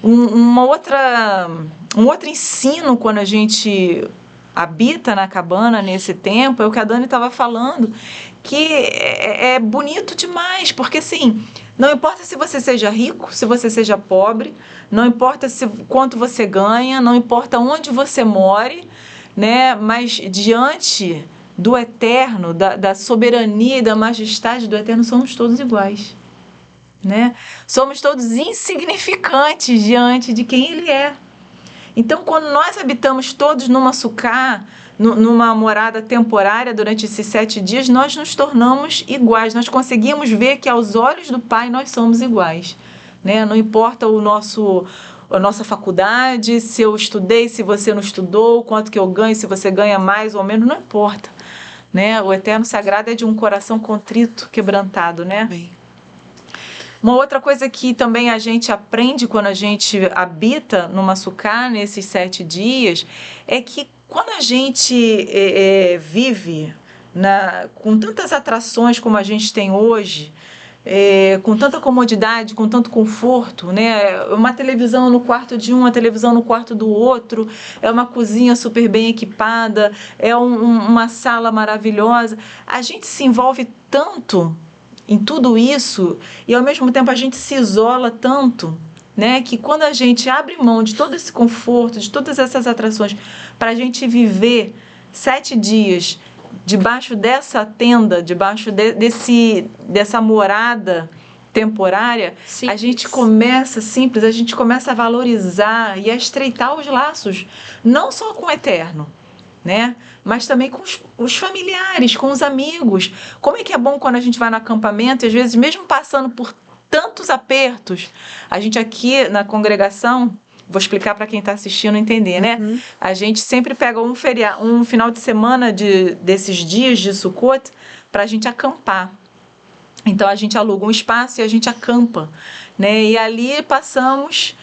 Um outro ensino quando a gente habita na cabana nesse tempo é o que a Dani estava falando, que é bonito demais, porque assim, não importa se você seja rico, se você seja pobre, não importa quanto você ganha, não importa onde você more, né, mas diante do Eterno, da soberania e da majestade do Eterno, somos todos iguais, né? Somos todos insignificantes diante de quem Ele é. Então, quando nós habitamos todos numa sucá, numa morada temporária durante esses 7 dias, nós nos tornamos iguais. Nós conseguimos ver que aos olhos do Pai nós somos iguais, né? Não importa a nossa faculdade, se eu estudei, se você não estudou, quanto que eu ganho, se você ganha mais ou menos, não importa, né? O Eterno se agrada é de um coração contrito, quebrantado, né? Bem. Uma outra coisa que também a gente aprende quando a gente habita numa sucá nesses 7 dias é que quando a gente vive com tantas atrações como a gente tem hoje, com tanta comodidade, com tanto conforto, né? Uma televisão no quarto de um, uma televisão no quarto do outro, é uma cozinha super bem equipada, é uma sala maravilhosa. A gente se envolve tanto em tudo isso e ao mesmo tempo a gente se isola tanto, né, que quando a gente abre mão de todo esse conforto, de todas essas atrações, para a gente viver 7 dias debaixo dessa tenda, debaixo dessa morada temporária, simples. A gente começa a valorizar e a estreitar os laços, não só com o Eterno, né? Mas também com os familiares, com os amigos. Como é que é bom quando a gente vai no acampamento e às vezes, mesmo passando por tantos apertos, a gente aqui na congregação, vou explicar para quem está assistindo entender, né? Uhum. A gente sempre pega um final de semana desses dias de Sukkot para a gente acampar. Então a gente aluga um espaço e a gente acampa, né? E ali passamos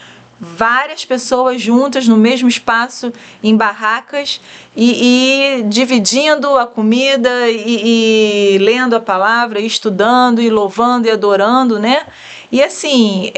várias pessoas juntas no mesmo espaço, em barracas, e dividindo a comida, e lendo a palavra, e estudando, e louvando, e adorando, né? E assim,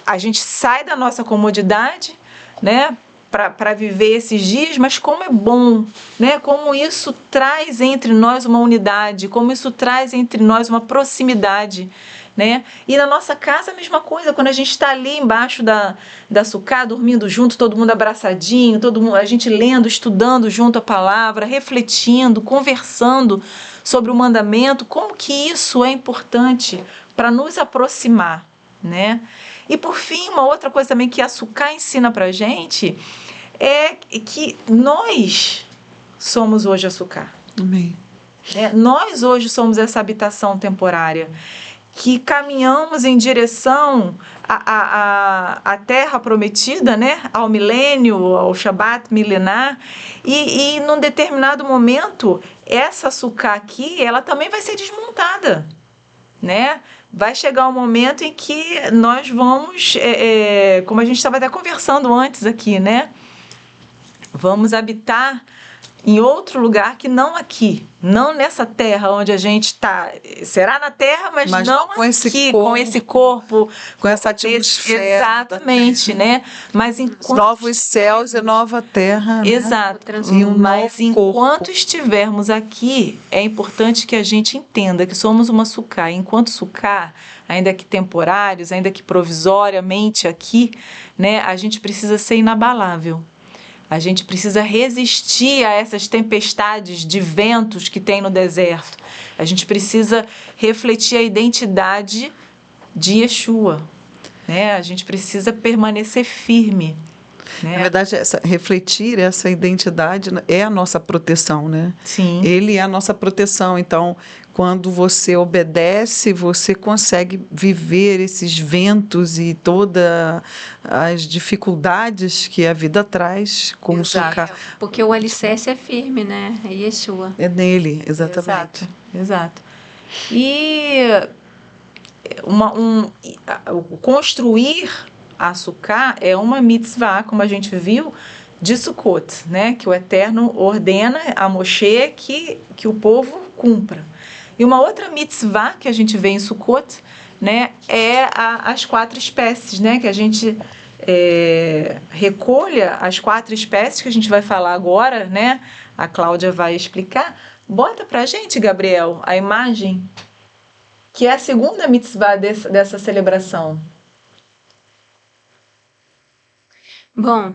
a gente sai da nossa comodidade, né? Para viver esses dias, mas como é bom, né? Como isso traz entre nós uma unidade, como isso traz entre nós uma proximidade, né? E na nossa casa a mesma coisa, quando a gente está ali embaixo da sucá, dormindo junto, todo mundo abraçadinho, a gente lendo, estudando junto a palavra, refletindo, conversando sobre o mandamento, como que isso é importante para nos aproximar, né? E por fim, uma outra coisa também que a sucá ensina pra gente é que nós somos hoje a sucá. Amém. Nós hoje somos essa habitação temporária, que caminhamos em direção à terra prometida, né? Ao milênio, ao Shabat milenar, e num determinado momento, essa sucá aqui, ela também vai ser desmontada, né? Vai chegar um momento em que nós vamos, como a gente estava até conversando antes aqui, né? Vamos habitar em outro lugar que não aqui, não nessa terra onde a gente está. Será na terra, mas não com aqui, com esse corpo, com essa atmosfera. Exatamente, né? Mas enquanto novos céus e nova terra. Exato. Né? E Mas enquanto corpo. estivermos aqui, é importante que a gente entenda que somos uma sucá. Enquanto sucá, ainda que temporários, ainda que provisoriamente aqui, né? A gente precisa ser inabalável. A gente precisa resistir a essas tempestades de ventos que tem no deserto. A gente precisa refletir a identidade de Yeshua, né? A gente precisa permanecer firme, né? Na verdade, refletir essa identidade é a nossa proteção, né? Sim. Ele é a nossa proteção. Então, quando você obedece, você consegue viver esses ventos e todas as dificuldades que a vida traz com o sucá. Porque o alicerce é firme, né? É Yeshua. É nele, exatamente. Exato. E construir a sucá é uma mitzvah, como a gente viu, de Sukkot, né? Que o Eterno ordena a Moshe que o povo cumpra. E uma outra mitzvah que a gente vê em Sukkot, né, é as 4 espécies, né? Que a gente recolha as 4 espécies que a gente vai falar agora, né? A Cláudia vai explicar. Bota pra gente, Gabriel, a imagem, que é a segunda mitzvah dessa celebração. Bom,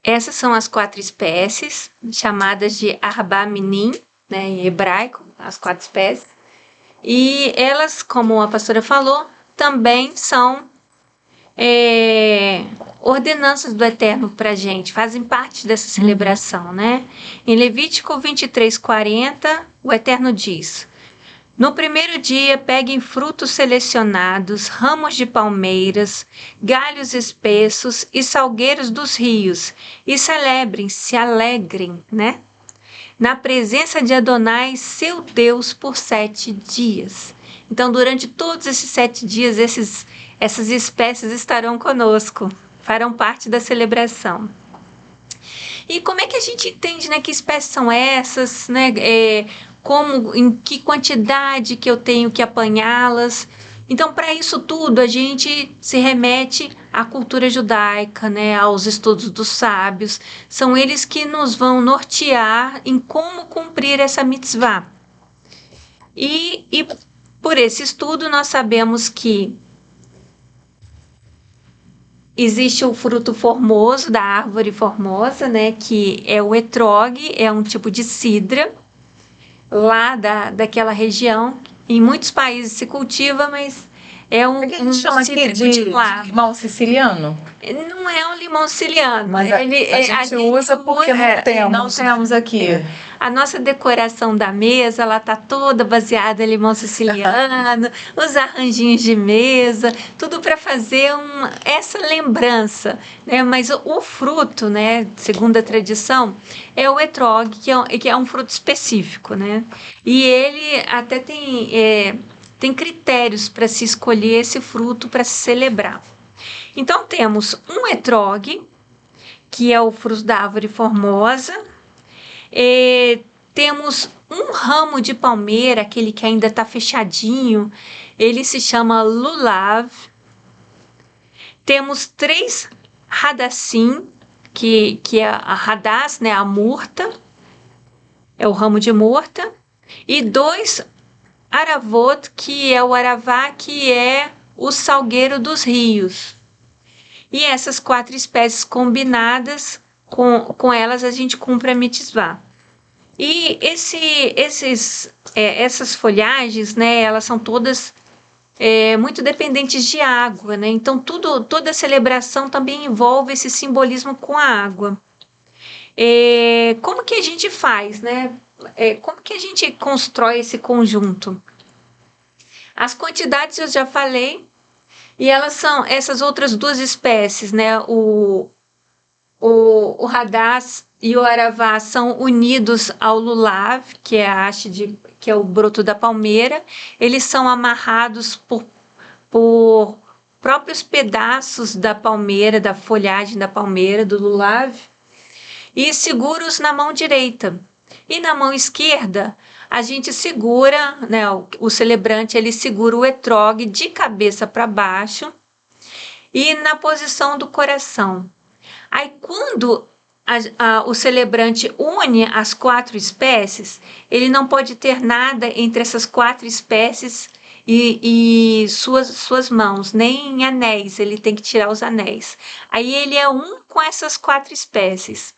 Essas são as 4 espécies, chamadas de Arba Minim, né, em hebraico, as 4 espécies. E elas, como a pastora falou, também são ordenanças do Eterno para a gente, fazem parte dessa celebração, né? Em Levítico 23:40, o Eterno diz: no primeiro dia, peguem frutos selecionados, ramos de palmeiras, galhos espessos e salgueiros dos rios, e celebrem, se alegrem, né? Na presença de Adonai, seu Deus, por 7 dias. Então, durante todos esses 7 dias, essas espécies estarão conosco, farão parte da celebração. E como é que a gente entende, né, que espécies são essas, né? Como, em que quantidade que eu tenho que apanhá-las? Então, para isso tudo, a gente se remete à cultura judaica, né, aos estudos dos sábios. São eles que nos vão nortear em como cumprir essa mitzvah. E por esse estudo, nós sabemos que existe o fruto formoso da árvore formosa, né, que é o etrog, é um tipo de cidra lá daquela região. Em muitos países se cultiva, mas é um que a gente chama aqui de limão siciliano? Não é um limão siciliano. Mas a gente usa porque não temos. Não temos aqui. A nossa decoração da mesa, ela tá toda baseada em limão siciliano, os arranjinhos de mesa, tudo para fazer essa lembrança, né? Mas o fruto, né, segundo a tradição, é o etrog, que é um fruto específico, né? E ele até tem critérios para se escolher esse fruto para se celebrar. Então temos um etrog, que é o fruto da árvore formosa. Temos um ramo de palmeira, aquele que ainda está fechadinho, ele se chama lulav. Temos 3 hadassim, que é a hadass, né, a murta, é o ramo de murta, e 2 aravot, que é o aravá, que é o salgueiro dos rios. E essas 4 espécies combinadas, com elas a gente cumpre a mitzvah. E essas folhagens, né, elas são todas muito dependentes de água, né? Então toda a celebração também envolve esse simbolismo com a água. Como que a gente faz, né? Como que a gente constrói esse conjunto? As quantidades eu já falei, e elas são essas outras 2 espécies, né? O hadass e o aravá são unidos ao lulav, que é a haste que é o broto da palmeira. Eles são amarrados por próprios pedaços da palmeira, da folhagem da palmeira, do lulav, e seguros na mão direita. E na mão esquerda, a gente segura, né, o celebrante ele segura o etrog de cabeça para baixo e na posição do coração. Aí quando o celebrante une as 4 espécies, ele não pode ter nada entre essas 4 espécies e suas mãos, nem anéis, ele tem que tirar os anéis. Aí ele é um com essas 4 espécies.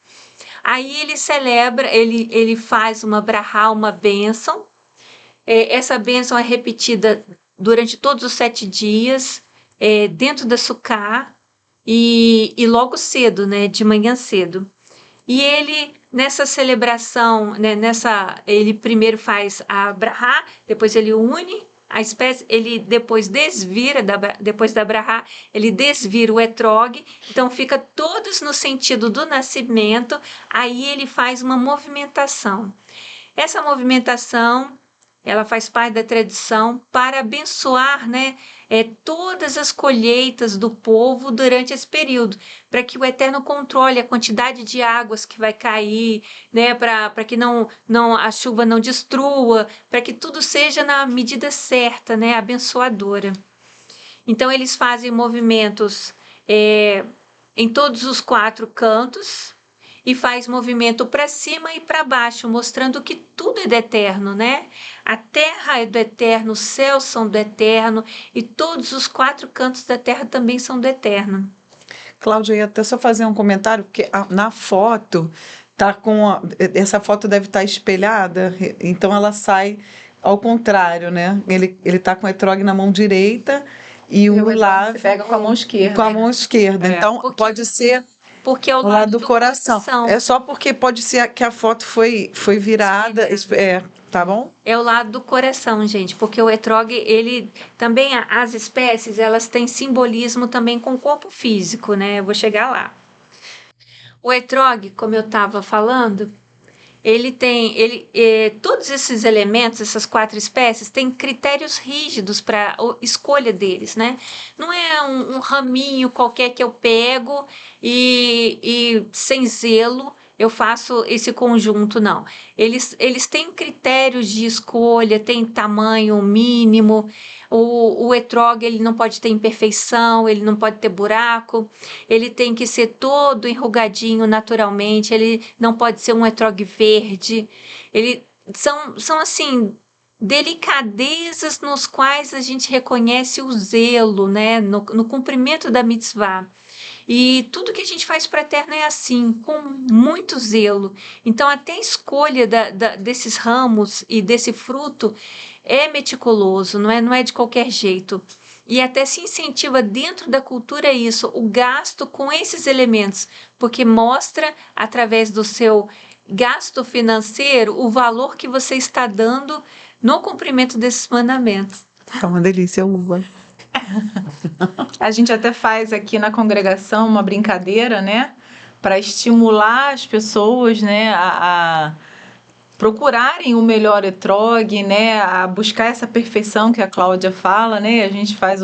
Aí ele celebra, ele faz uma brahá, uma bênção. Essa bênção é repetida durante todos os 7 dias, dentro da sucá, e logo cedo, né, de manhã cedo. E ele, nessa celebração, né, ele primeiro faz a brahá, depois ele une a espécie, ele depois depois da brahá, ele desvira o etrog, então fica todos no sentido do nascimento, aí ele faz uma movimentação. Essa movimentação, ela faz parte da tradição para abençoar, né, todas as colheitas do povo durante esse período, para que o Eterno controle a quantidade de águas que vai cair, né, para que a chuva não destrua, para que tudo seja na medida certa, né, abençoadora. Então eles fazem movimentos em todos os 4 cantos, e faz movimento para cima e para baixo, mostrando que tudo é do Eterno, né? A terra é do Eterno, os céus são do Eterno, e todos os 4 cantos da terra também são do Eterno. Cláudia, eu ia até só fazer um comentário, porque na foto, essa foto deve estar espelhada, então ela sai ao contrário, né? Ele tá com o etrog na mão direita e o lado... Você pega com a mão esquerda. Com a mão esquerda. Então, pode ser... Porque é o lado do coração. É só porque pode ser que a foto foi virada. Tá bom? É o lado do coração, gente. Porque o etrog, ele também, as espécies, elas têm simbolismo também com o corpo físico, né? Eu vou chegar lá. O etrog, como eu estava falando, todos esses elementos, essas 4 espécies, têm critérios rígidos para a escolha deles, né? Não é um raminho qualquer que eu pego e sem zelo eu faço esse conjunto, não. Eles têm critérios de escolha, tem tamanho mínimo. O etrog, ele não pode ter imperfeição, ele não pode ter buraco, ele tem que ser todo enrugadinho naturalmente, ele não pode ser um etrog verde. São assim, delicadezas nos quais a gente reconhece o zelo, né, no cumprimento da mitzvah. E tudo que a gente faz para a Eterno é assim, com muito zelo. Então, até a escolha desses ramos e desse fruto é meticuloso, não é de qualquer jeito. E até se incentiva dentro da cultura isso, o gasto com esses elementos, porque mostra, através do seu gasto financeiro, o valor que você está dando no cumprimento desses mandamentos. É uma delícia, uva. A gente até faz aqui na congregação uma brincadeira, né? Para estimular as pessoas, né? A procurarem o melhor etrog, né? A buscar essa perfeição que a Cláudia fala, né? A gente faz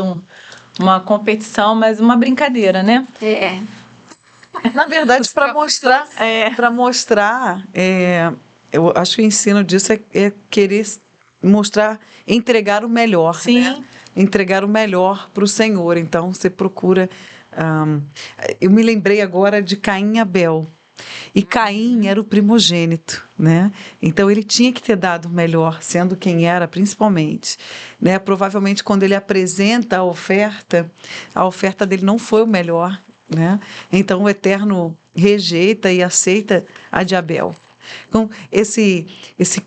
uma competição, mas uma brincadeira, né? Na verdade, para mostrar, eu acho que o ensino disso é querer mostrar, entregar o melhor. Sim. Né? Entregar o melhor para o Senhor. Então, você procura... eu me lembrei agora de Caim e Abel. E Caim era o primogênito, né? Então, ele tinha que ter dado o melhor, sendo quem era, principalmente. Né? Provavelmente, quando ele apresenta a oferta dele não foi o melhor, né? Então, o Eterno rejeita e aceita a de Abel. Então, esse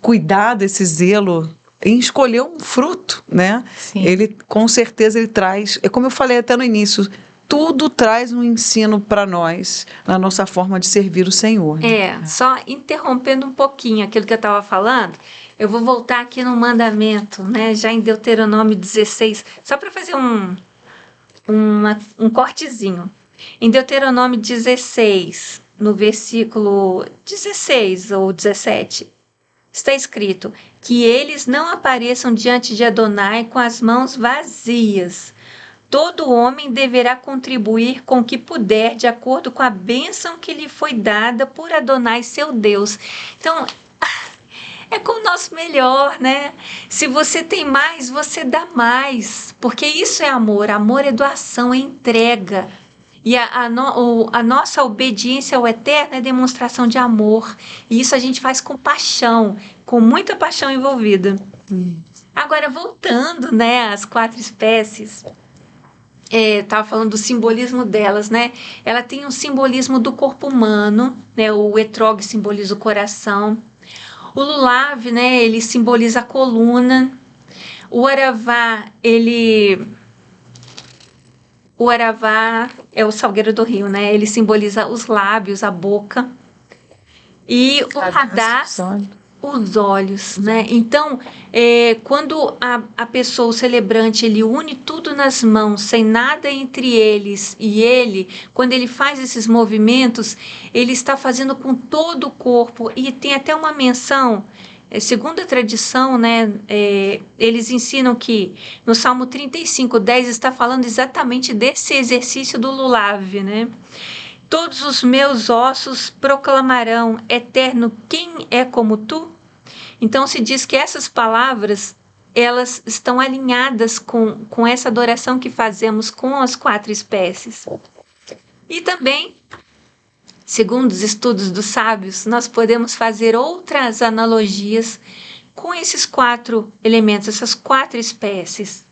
cuidado, esse zelo em escolher um fruto, né? Sim. Ele, com certeza, ele traz, como eu falei até no início, tudo traz um ensino para nós, na nossa forma de servir o Senhor. Né? Só interrompendo um pouquinho aquilo que eu estava falando, eu vou voltar aqui no mandamento, né? Já em Deuteronômio 16, só para fazer um cortezinho. Em Deuteronômio 16, no versículo 16 ou 17, está escrito que eles não apareçam diante de Adonai com as mãos vazias. Todo homem deverá contribuir com o que puder, de acordo com a bênção que lhe foi dada por Adonai, seu Deus. Então, é com o nosso melhor, né? Se você tem mais, você dá mais. Porque isso é amor. Amor é doação, é entrega. E a nossa obediência ao Eterno é demonstração de amor. E isso a gente faz com paixão, com muita paixão envolvida. Agora, voltando, né, às 4 espécies, estava falando do simbolismo delas, né? Ela tem um simbolismo do corpo humano, né? O etrog simboliza o coração. O lulav, né, ele simboliza a coluna. O aravá, O aravá é o salgueiro do rio, né? Ele simboliza os lábios, a boca. E o hadass, os olhos, né? Então, quando a pessoa, o celebrante, ele une tudo nas mãos, sem nada entre eles e ele, quando ele faz esses movimentos, ele está fazendo com todo o corpo. E tem até uma menção, segundo a tradição, né, eles ensinam que no Salmo 35:10 está falando exatamente desse exercício do lulav, né? Todos os meus ossos proclamarão, Eterno, quem é como tu? Então se diz que essas palavras, elas estão alinhadas com essa adoração que fazemos com as 4 espécies. E também, segundo os estudos dos sábios, nós podemos fazer outras analogias com esses 4 elementos, essas 4 espécies.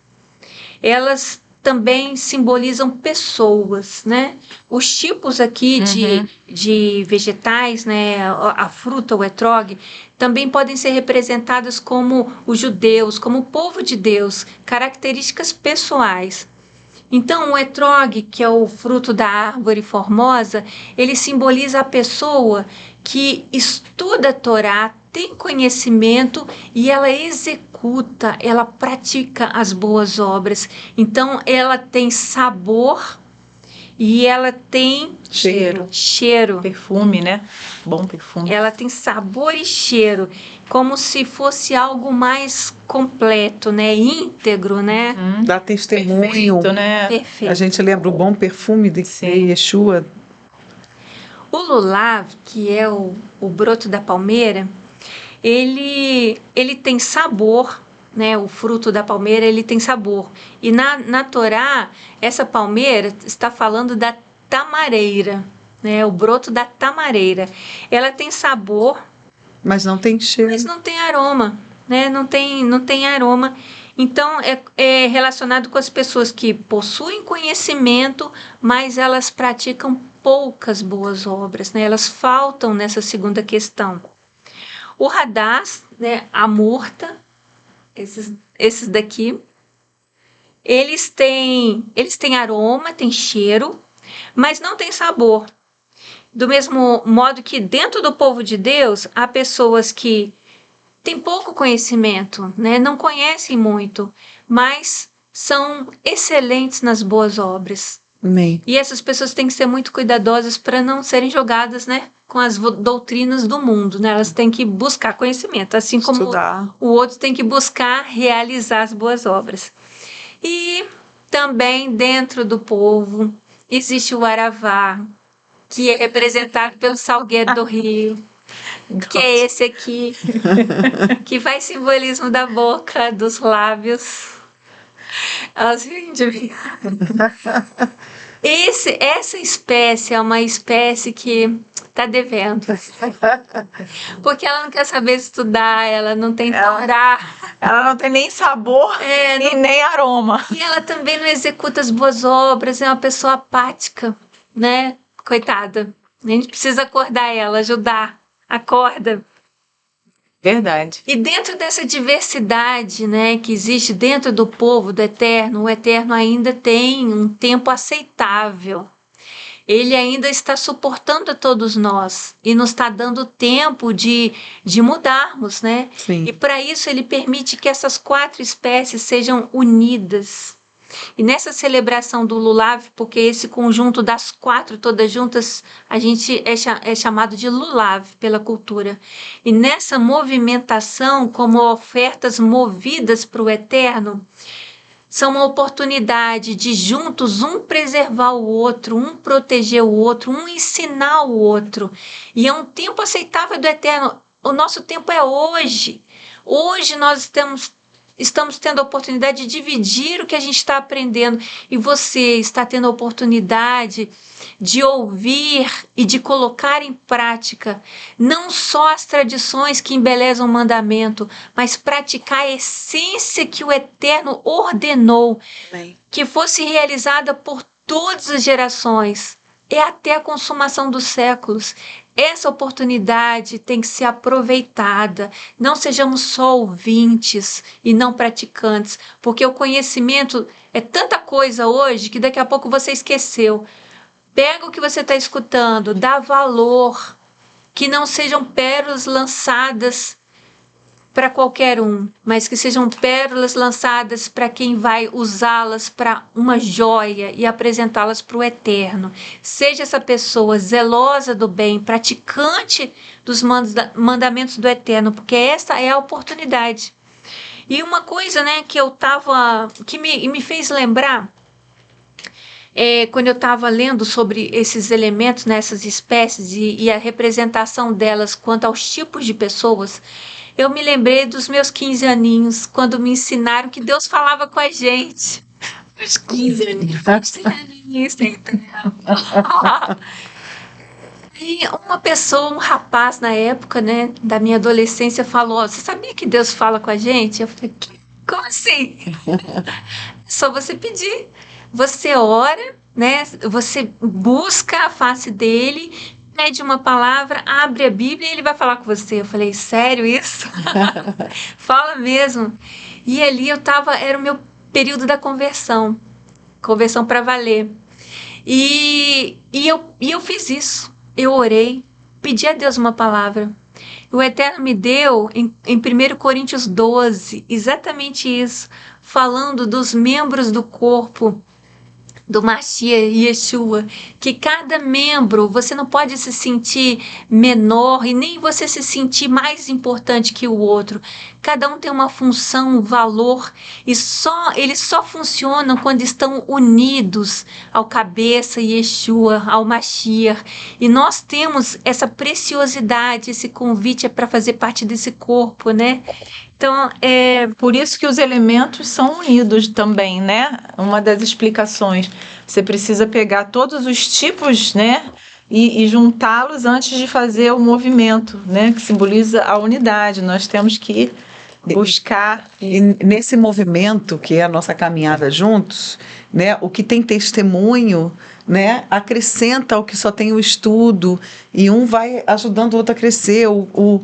Elas também simbolizam pessoas, né? Os tipos aqui de vegetais, né? A fruta, o etrog, também podem ser representadas como os judeus, como o povo de Deus, características pessoais. Então, o etrog, que é o fruto da árvore formosa, ele simboliza a pessoa que estuda a Torá, tem conhecimento e ela executa, ela pratica as boas obras. Então, ela tem sabor e ela tem cheiro. Perfume, né? Bom perfume. Ela tem sabor e cheiro, como se fosse algo mais completo, né? Íntegro, né? Dá testemunho. Perfeito, né? Perfeito. A gente lembra o bom perfume de Yeshua. O lulav, que é o broto da palmeira, ele tem sabor, né? O fruto da palmeira, ele tem sabor. E na Torá, essa palmeira está falando da tamareira, né? O broto da tamareira. Ela tem sabor, mas não tem cheiro. Mas não tem aroma, né? Não tem aroma. Então, é relacionado com as pessoas que possuem conhecimento, mas elas praticam poucas boas obras, né? Elas faltam nessa segunda questão. O radaz, né? A murta, esses daqui, eles têm aroma, têm cheiro, mas não tem sabor. Do mesmo modo que dentro do povo de Deus, há pessoas que têm pouco conhecimento, né? Não conhecem muito, mas são excelentes nas boas obras. Amém. E essas pessoas têm que ser muito cuidadosas para não serem jogadas, né, com as doutrinas do mundo, né? Elas têm que buscar conhecimento, assim como Estudar. o outro tem que buscar realizar as boas obras. E também dentro do povo existe o aravá, que é representado pelo salgueiro do rio, que é esse aqui, que faz simbolismo da boca, dos lábios. Elas vêm de mim. Essa espécie é uma espécie que está devendo. Porque ela não quer saber estudar, ela não tem Torá. Ela não tem nem sabor e nem aroma. E ela também não executa as boas obras, é uma pessoa apática, né? Coitada. A gente precisa acordar ela, ajudar. Acorda. Verdade. E dentro dessa diversidade, né, que existe dentro do povo do Eterno, o Eterno ainda tem um tempo aceitável. Ele ainda está suportando a todos nós e nos está dando tempo de mudarmos, né? Sim. E para isso ele permite que essas 4 espécies sejam unidas. E nessa celebração do Lulav, porque esse conjunto das 4 todas juntas, a gente é chamado de Lulav pela cultura. E nessa movimentação, como ofertas movidas para o Eterno, são uma oportunidade de juntos um preservar o outro, um proteger o outro, um ensinar o outro. E é um tempo aceitável do Eterno. O nosso tempo é hoje. Hoje nós estamos tendo a oportunidade de dividir o que a gente está aprendendo e você está tendo a oportunidade de ouvir e de colocar em prática não só as tradições que embelezam o mandamento, mas praticar a essência que o Eterno ordenou. Amém. Que fosse realizada por todas as gerações e até a consumação dos séculos. Essa oportunidade tem que ser aproveitada. Não sejamos só ouvintes e não praticantes, porque o conhecimento é tanta coisa hoje que daqui a pouco você esqueceu. Pega o que você está escutando, dá valor, que não sejam pérolas lançadas para qualquer um, mas que sejam pérolas lançadas para quem vai usá-las para uma joia e apresentá-las para o Eterno. Seja essa pessoa zelosa do bem, praticante dos mandamentos do Eterno, porque essa é a oportunidade. E uma coisa, né, que me fez lembrar, quando eu estava lendo sobre esses elementos, nessas espécies e a representação delas quanto aos tipos de pessoas, eu me lembrei dos meus 15 aninhos, quando me ensinaram que Deus falava com a gente. Os 15 aninhos. E uma pessoa, um rapaz na época, né, da minha adolescência, falou: você sabia que Deus fala com a gente? Eu falei: como assim? É só você pedir. você ora, né? Você busca a face dele, pede uma palavra, abre a Bíblia e ele vai falar com você. Eu falei, sério isso? Fala mesmo. E ali era o meu período da conversão para valer. E eu fiz isso. Eu orei, pedi a Deus uma palavra. O Eterno me deu em 1 Coríntios 12, exatamente isso, falando dos membros do corpo do Mashiach e Yeshua, que cada membro, você não pode se sentir menor e nem você se sentir mais importante que o outro. Cada um tem uma função, um valor, e eles só funcionam quando estão unidos ao cabeça Yeshua, ao Mashiach. E nós temos essa preciosidade, esse convite para fazer parte desse corpo, né? Então, é por isso que os elementos são unidos também, né? Uma das explicações, você precisa pegar todos os tipos, né? E juntá-los antes de fazer o movimento, né? Que simboliza a unidade. Nós temos que buscar. E nesse movimento, que é a nossa caminhada juntos, né? O que tem testemunho, né? Acrescenta ao que só tem o estudo, e um vai ajudando o outro a crescer. O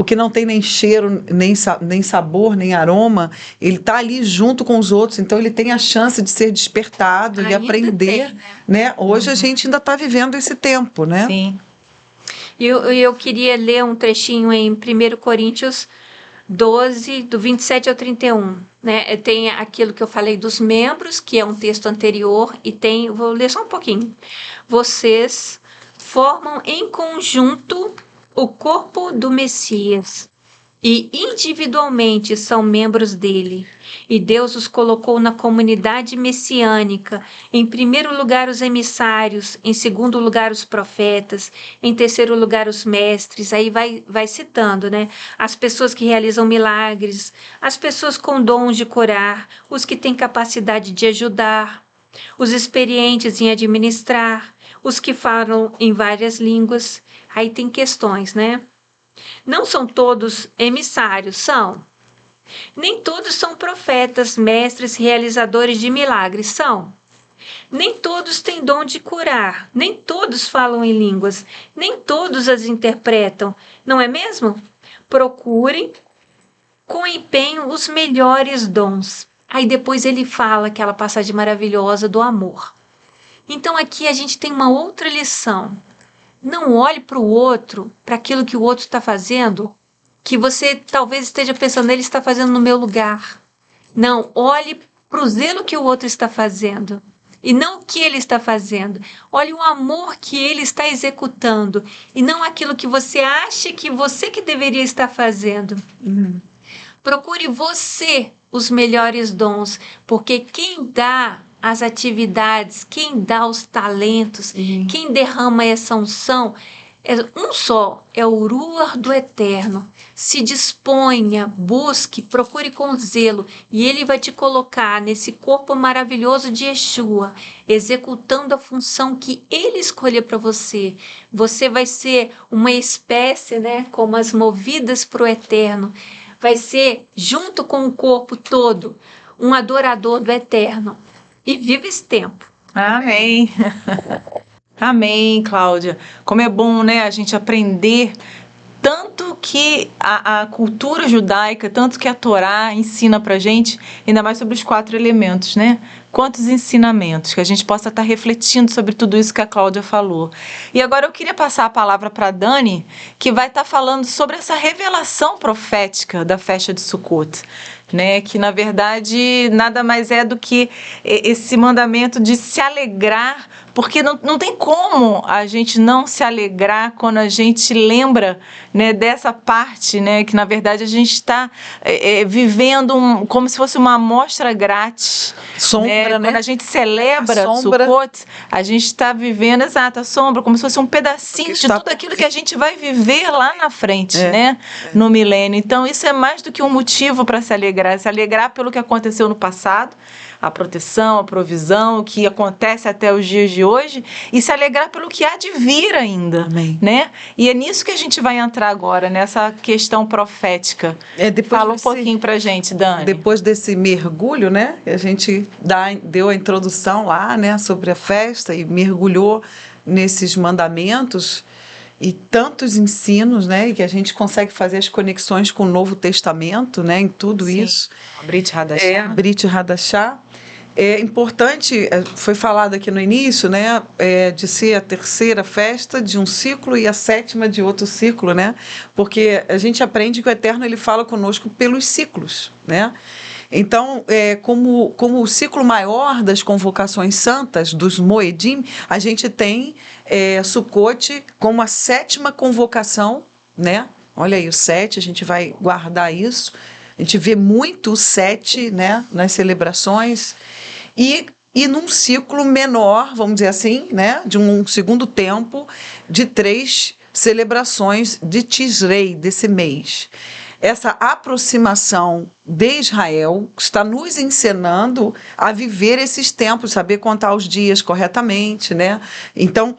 que não tem nem cheiro, nem sabor, nem aroma, ele está ali junto com os outros, então ele tem a chance de ser despertado e aprender. Tem, né? Hoje a gente ainda está vivendo esse tempo, né? Sim. Eu queria ler um trechinho em 1 Coríntios 12, do 27 ao 31. Né? Tem aquilo que eu falei dos membros, que é um texto anterior, e vou ler só um pouquinho. Vocês formam em conjunto o corpo do Messias e individualmente são membros dele. E Deus os colocou na comunidade messiânica, em primeiro lugar os emissários, em segundo lugar os profetas, em terceiro lugar os mestres, aí vai citando, né? As pessoas que realizam milagres, as pessoas com dons de curar, os que têm capacidade de ajudar, os experientes em administrar, os que falam em várias línguas. Aí tem questões, né? Não são todos emissários, são. Nem todos são profetas, mestres, realizadores de milagres, são. Nem todos têm dom de curar, nem todos falam em línguas, nem todos as interpretam, não é mesmo? Procurem com empenho os melhores dons. Aí depois ele fala aquela passagem maravilhosa do amor. Então aqui a gente tem uma outra lição. Não olhe para o outro, para aquilo que o outro está fazendo, que você talvez esteja pensando, ele está fazendo no meu lugar. Não, olhe para o zelo que o outro está fazendo, e não o que ele está fazendo. Olhe o amor que ele está executando, e não aquilo que você acha que você que deveria estar fazendo. Procure você os melhores dons, porque quem dá as atividades, quem dá os talentos, quem derrama essa unção, é um só, é o Ruach do Eterno. Se disponha, busque, procure com zelo, e ele vai te colocar nesse corpo maravilhoso de Yeshua, executando a função que ele escolheu para você. Você vai ser uma espécie, né, como as movidas para o Eterno. Vai ser, junto com o corpo todo, um adorador do Eterno. E viva esse tempo. Amém. Amém, Cláudia. Como é bom, né, a gente aprender tanto que a cultura judaica, tanto que a Torá ensina pra gente, ainda mais sobre os 4 elementos, né? Quantos ensinamentos, que a gente possa estar refletindo sobre tudo isso que a Cláudia falou. E agora eu queria passar a palavra para a Dani, que vai estar falando sobre essa revelação profética da festa de Sukkot, né? Que na verdade nada mais é do que esse mandamento de se alegrar, porque não tem como a gente não se alegrar quando a gente lembra, né, dessa parte, né, que na verdade a gente está vivendo como se fosse uma amostra grátis. Sombra, né? Quando a gente celebra Sukkot, a gente está vivendo, a sombra, como se fosse um pedacinho de tudo aquilo que a gente vai viver lá na frente, né, no milênio. Então isso é mais do que um motivo para se alegrar pelo que aconteceu no passado, a proteção, a provisão, o que acontece até os dias de hoje e se alegrar pelo que há de vir ainda. Amém. Né? E é nisso que a gente vai entrar agora, nessa questão profética. Fala um pouquinho pra gente, Dani. Depois desse mergulho, né? A gente deu a introdução lá, né? Sobre a festa e mergulhou nesses mandamentos e tantos ensinos, né? E que a gente consegue fazer as conexões com o Novo Testamento, né? Em tudo Sim. isso. A Brit Hadashah. Brit Hadashah. É importante, foi falado aqui no início, né, de ser a terceira festa de um ciclo e a sétima de outro ciclo, né, porque a gente aprende que o Eterno ele fala conosco pelos ciclos, né. Então, como o ciclo maior das convocações santas, dos Moedim, a gente tem Sukkot como a sétima convocação, né, olha aí o 7, a gente vai guardar isso. A gente vê muito o 7, né, nas celebrações e num ciclo menor, vamos dizer assim, né, de um segundo tempo, de 3 celebrações de Tisrei, desse mês. Essa aproximação de Israel está nos ensinando a viver esses tempos, saber contar os dias corretamente, né? Então,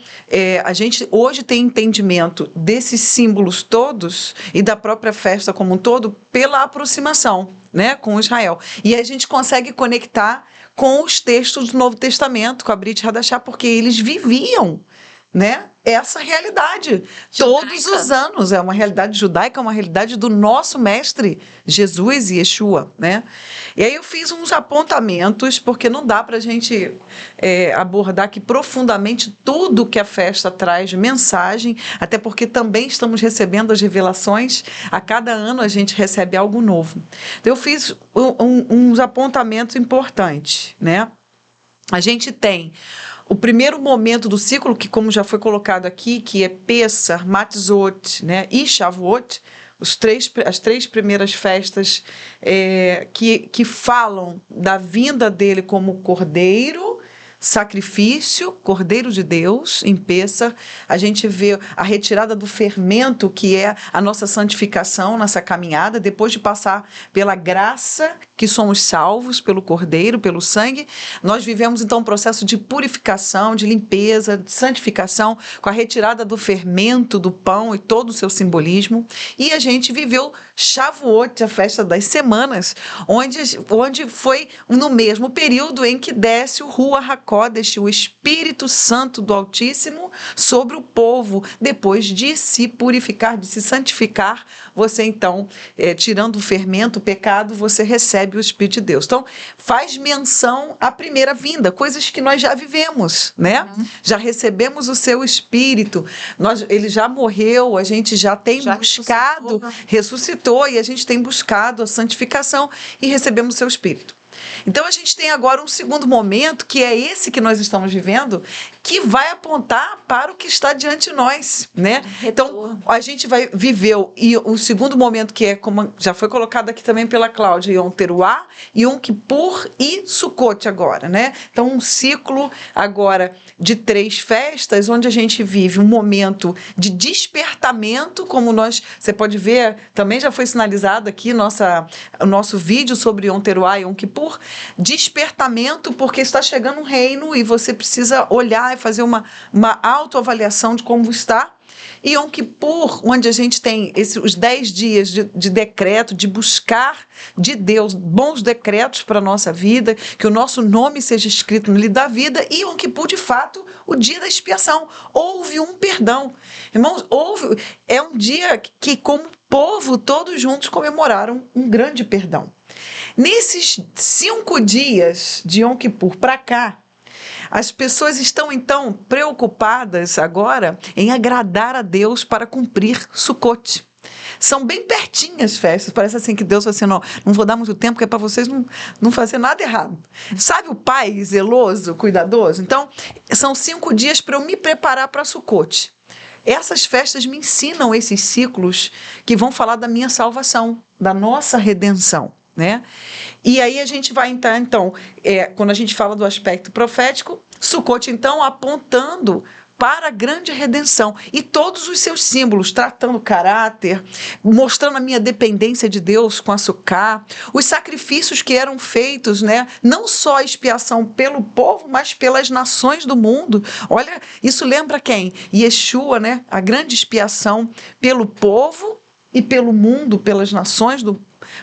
a gente hoje tem entendimento desses símbolos todos e da própria festa como um todo pela aproximação, né, com Israel. E a gente consegue conectar com os textos do Novo Testamento, com a Brit Hadashah, porque eles viviam, né, essa realidade Judaica. Todos os anos. É uma realidade judaica, é uma realidade do nosso mestre Jesus e Yeshua, né? E aí eu fiz uns apontamentos, porque não dá para a gente abordar aqui profundamente tudo que a festa traz de mensagem, até porque também estamos recebendo as revelações, a cada ano a gente recebe algo novo. Então eu fiz uns apontamentos importantes, né? A gente tem o primeiro momento do ciclo, que como já foi colocado aqui, que é Pessah, Matzot, né, e Shavuot, as 3 primeiras festas que falam da vinda dele como cordeiro, sacrifício, Cordeiro de Deus, em Pessah. A gente vê a retirada do fermento, que é a nossa santificação nessa caminhada, depois de passar pela graça, que somos salvos pelo Cordeiro, pelo sangue. Nós vivemos então um processo de purificação, de limpeza, de santificação, com a retirada do fermento, do pão e todo o seu simbolismo. E a gente viveu Shavuot, a festa das semanas, onde foi no mesmo período em que desce o Ruach HaKodesh, o Espírito Santo do Altíssimo, sobre o povo. Depois de se purificar, de se santificar, você então, tirando o fermento, o pecado, você recebe o Espírito de Deus. Então, faz menção à primeira vinda, coisas que nós já vivemos, né? Já recebemos o seu Espírito, ele já morreu, a gente já tem buscado, ressuscitou, e a gente tem buscado a santificação e recebemos o seu Espírito. Então a gente tem agora um segundo momento, que é esse que nós estamos vivendo, que vai apontar para o que está diante de nós, né? Então a gente vai viver e o segundo momento, que é como já foi colocado aqui também pela Cláudia, Yom Teruah, Yom Kippur e Sukkot agora, né? Então um ciclo agora de 3 festas, onde a gente vive um momento de despertamento, como você pode ver, também já foi sinalizado aqui o nosso vídeo sobre Yom Teruah e Yom Kippur, despertamento, porque está chegando um reino e você precisa olhar e fazer uma autoavaliação de como está. E Yom Kippur, onde a gente tem os 10 dias de decreto, de buscar de Deus bons decretos para a nossa vida, que o nosso nome seja escrito no livro da vida, e Yom Kippur, de fato, o dia da expiação. Houve um perdão. Irmãos, é um dia que, como povo, todos juntos comemoraram um grande perdão. Nesses 5 dias de Yom Kippur para cá, as pessoas estão, então, preocupadas agora em agradar a Deus para cumprir Sukkot. São bem pertinhas as festas, parece assim que Deus vai assim, não vou dar muito tempo, que é para vocês não fazer nada errado. Sabe o pai zeloso, cuidadoso? Então, são 5 dias para eu me preparar para Sukkot. Essas festas me ensinam esses ciclos que vão falar da minha salvação, da nossa redenção, né? E aí a gente vai entrar, então, quando a gente fala do aspecto profético, Sukkot, então, apontando para a grande redenção. E todos os seus símbolos, tratando o caráter, mostrando a minha dependência de Deus com açúcar, os sacrifícios que eram feitos, né? Não só a expiação pelo povo, mas pelas nações do mundo. Olha, isso lembra quem? Yeshua, né? A grande expiação pelo povo e pelo mundo, pelas nações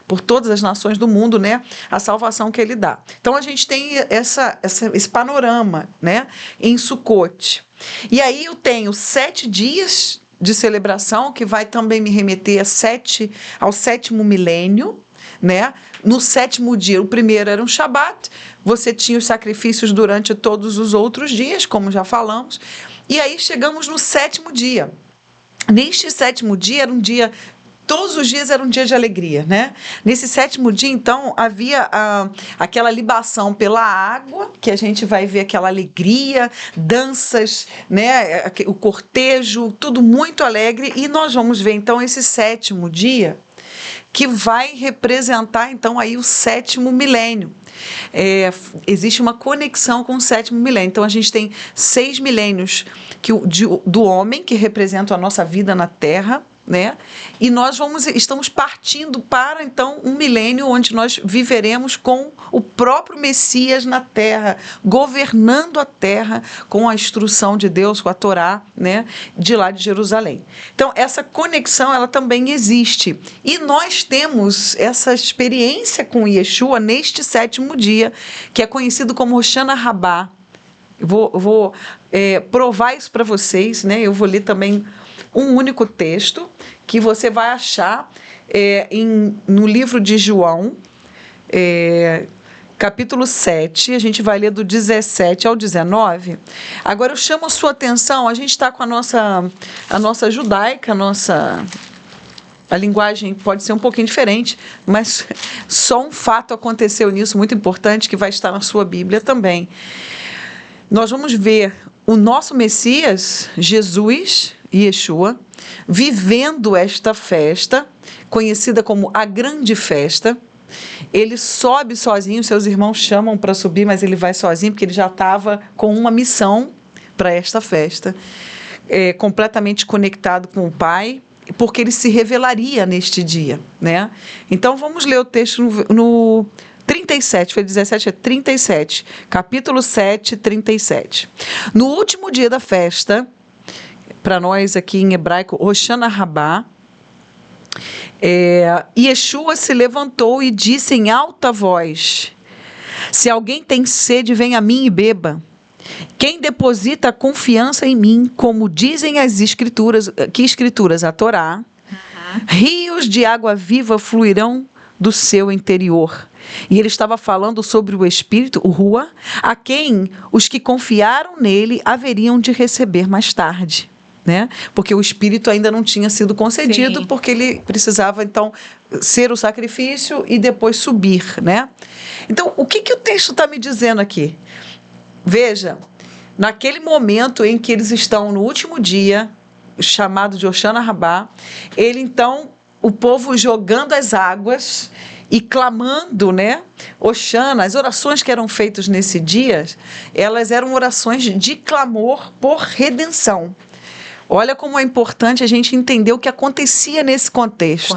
por todas as nações do mundo, né? A salvação que ele dá. Então a gente tem esse panorama, né? Em Sucote. E aí eu tenho 7 dias de celebração, que vai também me remeter ao 7º milênio, né? No 7º dia, o primeiro era um Shabat, você tinha os sacrifícios durante todos os outros dias, como já falamos, e aí chegamos no 7º dia. Neste 7º dia era um dia, todos os dias era um dia de alegria, né? Nesse 7º dia, então, havia aquela libação pela água, que a gente vai ver aquela alegria, danças, né? O cortejo, tudo muito alegre, e nós vamos ver, então, esse 7º dia, que vai representar, então, aí o 7º milênio. Existe uma conexão com o 7º milênio. Então, a gente tem 6 milênios do homem, que representam a nossa vida na Terra, né? E nós estamos partindo para, então, um milênio onde nós viveremos com o próprio Messias na Terra, governando a Terra com a instrução de Deus, com a Torá, né? De lá de Jerusalém. Então, essa conexão, ela também existe. E nós temos essa experiência com Yeshua neste 7º dia, que é conhecido como Hoshana Rabbah. Eu vou provar isso para vocês, né? Eu vou ler também um único texto que você vai achar no livro de João, capítulo 7, a gente vai ler do 17 ao 19. Agora eu chamo a sua atenção, a gente está com a nossa judaica, a linguagem pode ser um pouquinho diferente, mas só um fato aconteceu nisso, muito importante, que vai estar na sua Bíblia também. Nós vamos ver o nosso Messias, Jesus, Yeshua, vivendo esta festa, conhecida como a grande festa. Ele sobe sozinho, seus irmãos chamam para subir, mas ele vai sozinho, porque ele já estava com uma missão para esta festa, completamente conectado com o Pai, porque ele se revelaria neste dia, né? Então, vamos ler o texto no 37, foi 17, é 37, capítulo 7, 37. No último dia da festa, para nós aqui em hebraico, Hoshana Rabbah, Yeshua se levantou e disse em alta voz: se alguém tem sede, vem a mim e beba. Quem deposita confiança em mim, como dizem as escrituras, a Torá, rios de água viva fluirão do seu interior. E ele estava falando sobre o Espírito, o Ruah, a quem os que confiaram nele haveriam de receber mais tarde, né? Porque o Espírito ainda não tinha sido concedido. Sim. Porque ele precisava, então, ser o sacrifício e depois subir, né? Então, o que o texto está me dizendo aqui? Veja, naquele momento em que eles estão no último dia, chamado de Hoshana Rabbah, o povo jogando as águas e clamando, né? Hoshana, as orações que eram feitas nesse dia, elas eram orações de clamor por redenção. Olha como é importante a gente entender o que acontecia nesse contexto.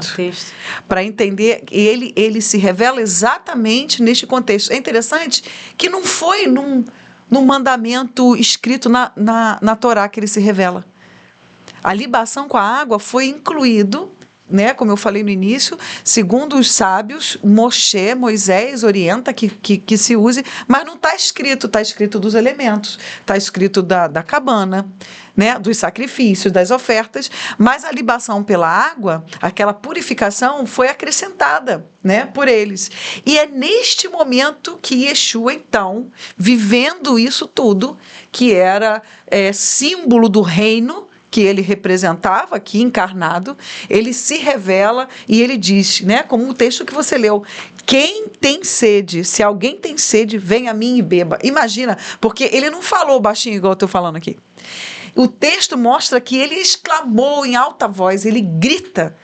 Para entender, ele se revela exatamente neste contexto. É interessante que não foi num mandamento escrito na Torá que ele se revela. A libação com a água foi incluído, né, como eu falei no início, segundo os sábios, Moisés orienta que se use, mas não está escrito dos elementos, está escrito da cabana, né, dos sacrifícios, das ofertas, mas a libação pela água, aquela purificação, foi acrescentada, né, por eles. E é neste momento que Yeshua, então, vivendo isso tudo, que era símbolo do reino, que ele representava aqui encarnado, ele se revela e ele diz, né, como o texto que você leu: quem tem sede, se alguém tem sede, vem a mim e beba. Imagina, porque ele não falou baixinho igual eu estou falando aqui. O texto mostra que ele exclamou em alta voz, ele grita: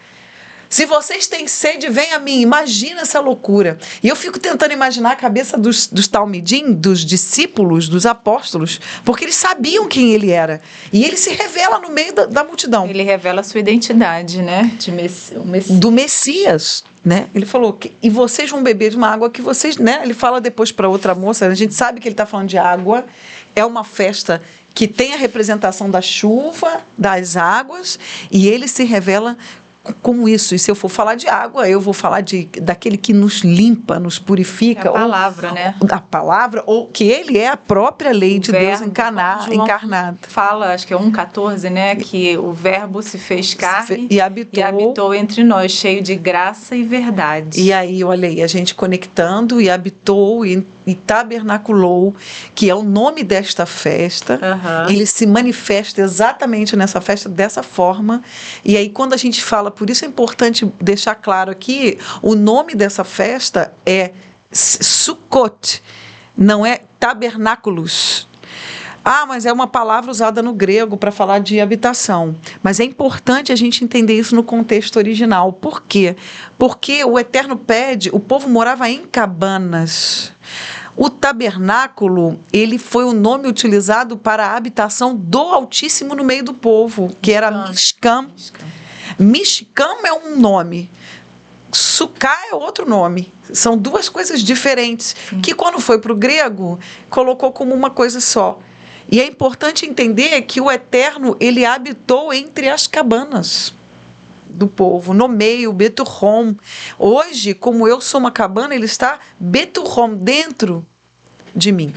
Se vocês têm sede, vem a mim. Imagina essa loucura. E eu fico tentando imaginar a cabeça dos talmidim, dos discípulos, dos apóstolos, porque eles sabiam quem ele era. E ele se revela no meio da multidão. Ele revela a sua identidade, né? Do Messias, né? Ele falou, e vocês vão beber de uma água que vocês, né? Ele fala depois para outra moça, a gente sabe que ele está falando de água, é uma festa que tem a representação da chuva, das águas, e ele se revela como isso. E se eu for falar de água, eu vou falar daquele que nos limpa, nos purifica. É a palavra, né? A palavra, ou que ele é a própria lei de Deus encarnada. Fala, acho que é 1,14, né? Que o verbo se fez carne e habitou entre nós, cheio de graça e verdade. E aí, olha aí, a gente conectando e habitou e tabernaculou, que é o nome desta festa. Ele se manifesta exatamente nessa festa dessa forma. E aí, quando a gente fala, por isso é importante deixar claro aqui, o nome dessa festa é Sukkot, não é tabernáculos. Mas é uma palavra usada no grego para falar de habitação. Mas é importante a gente entender isso no contexto original. Por quê? Porque o Eterno pede, o povo morava em cabanas. O tabernáculo, ele foi o nome utilizado para a habitação do Altíssimo no meio do povo, que era Mishkan. Mishkan é um nome. Sukkah é outro nome. São duas coisas diferentes, que quando foi para o grego, colocou como uma coisa só. E é importante entender que o Eterno, ele habitou entre as cabanas do povo, no meio, Betuhom. Hoje, como eu sou uma cabana, ele está Betuhom, dentro de mim.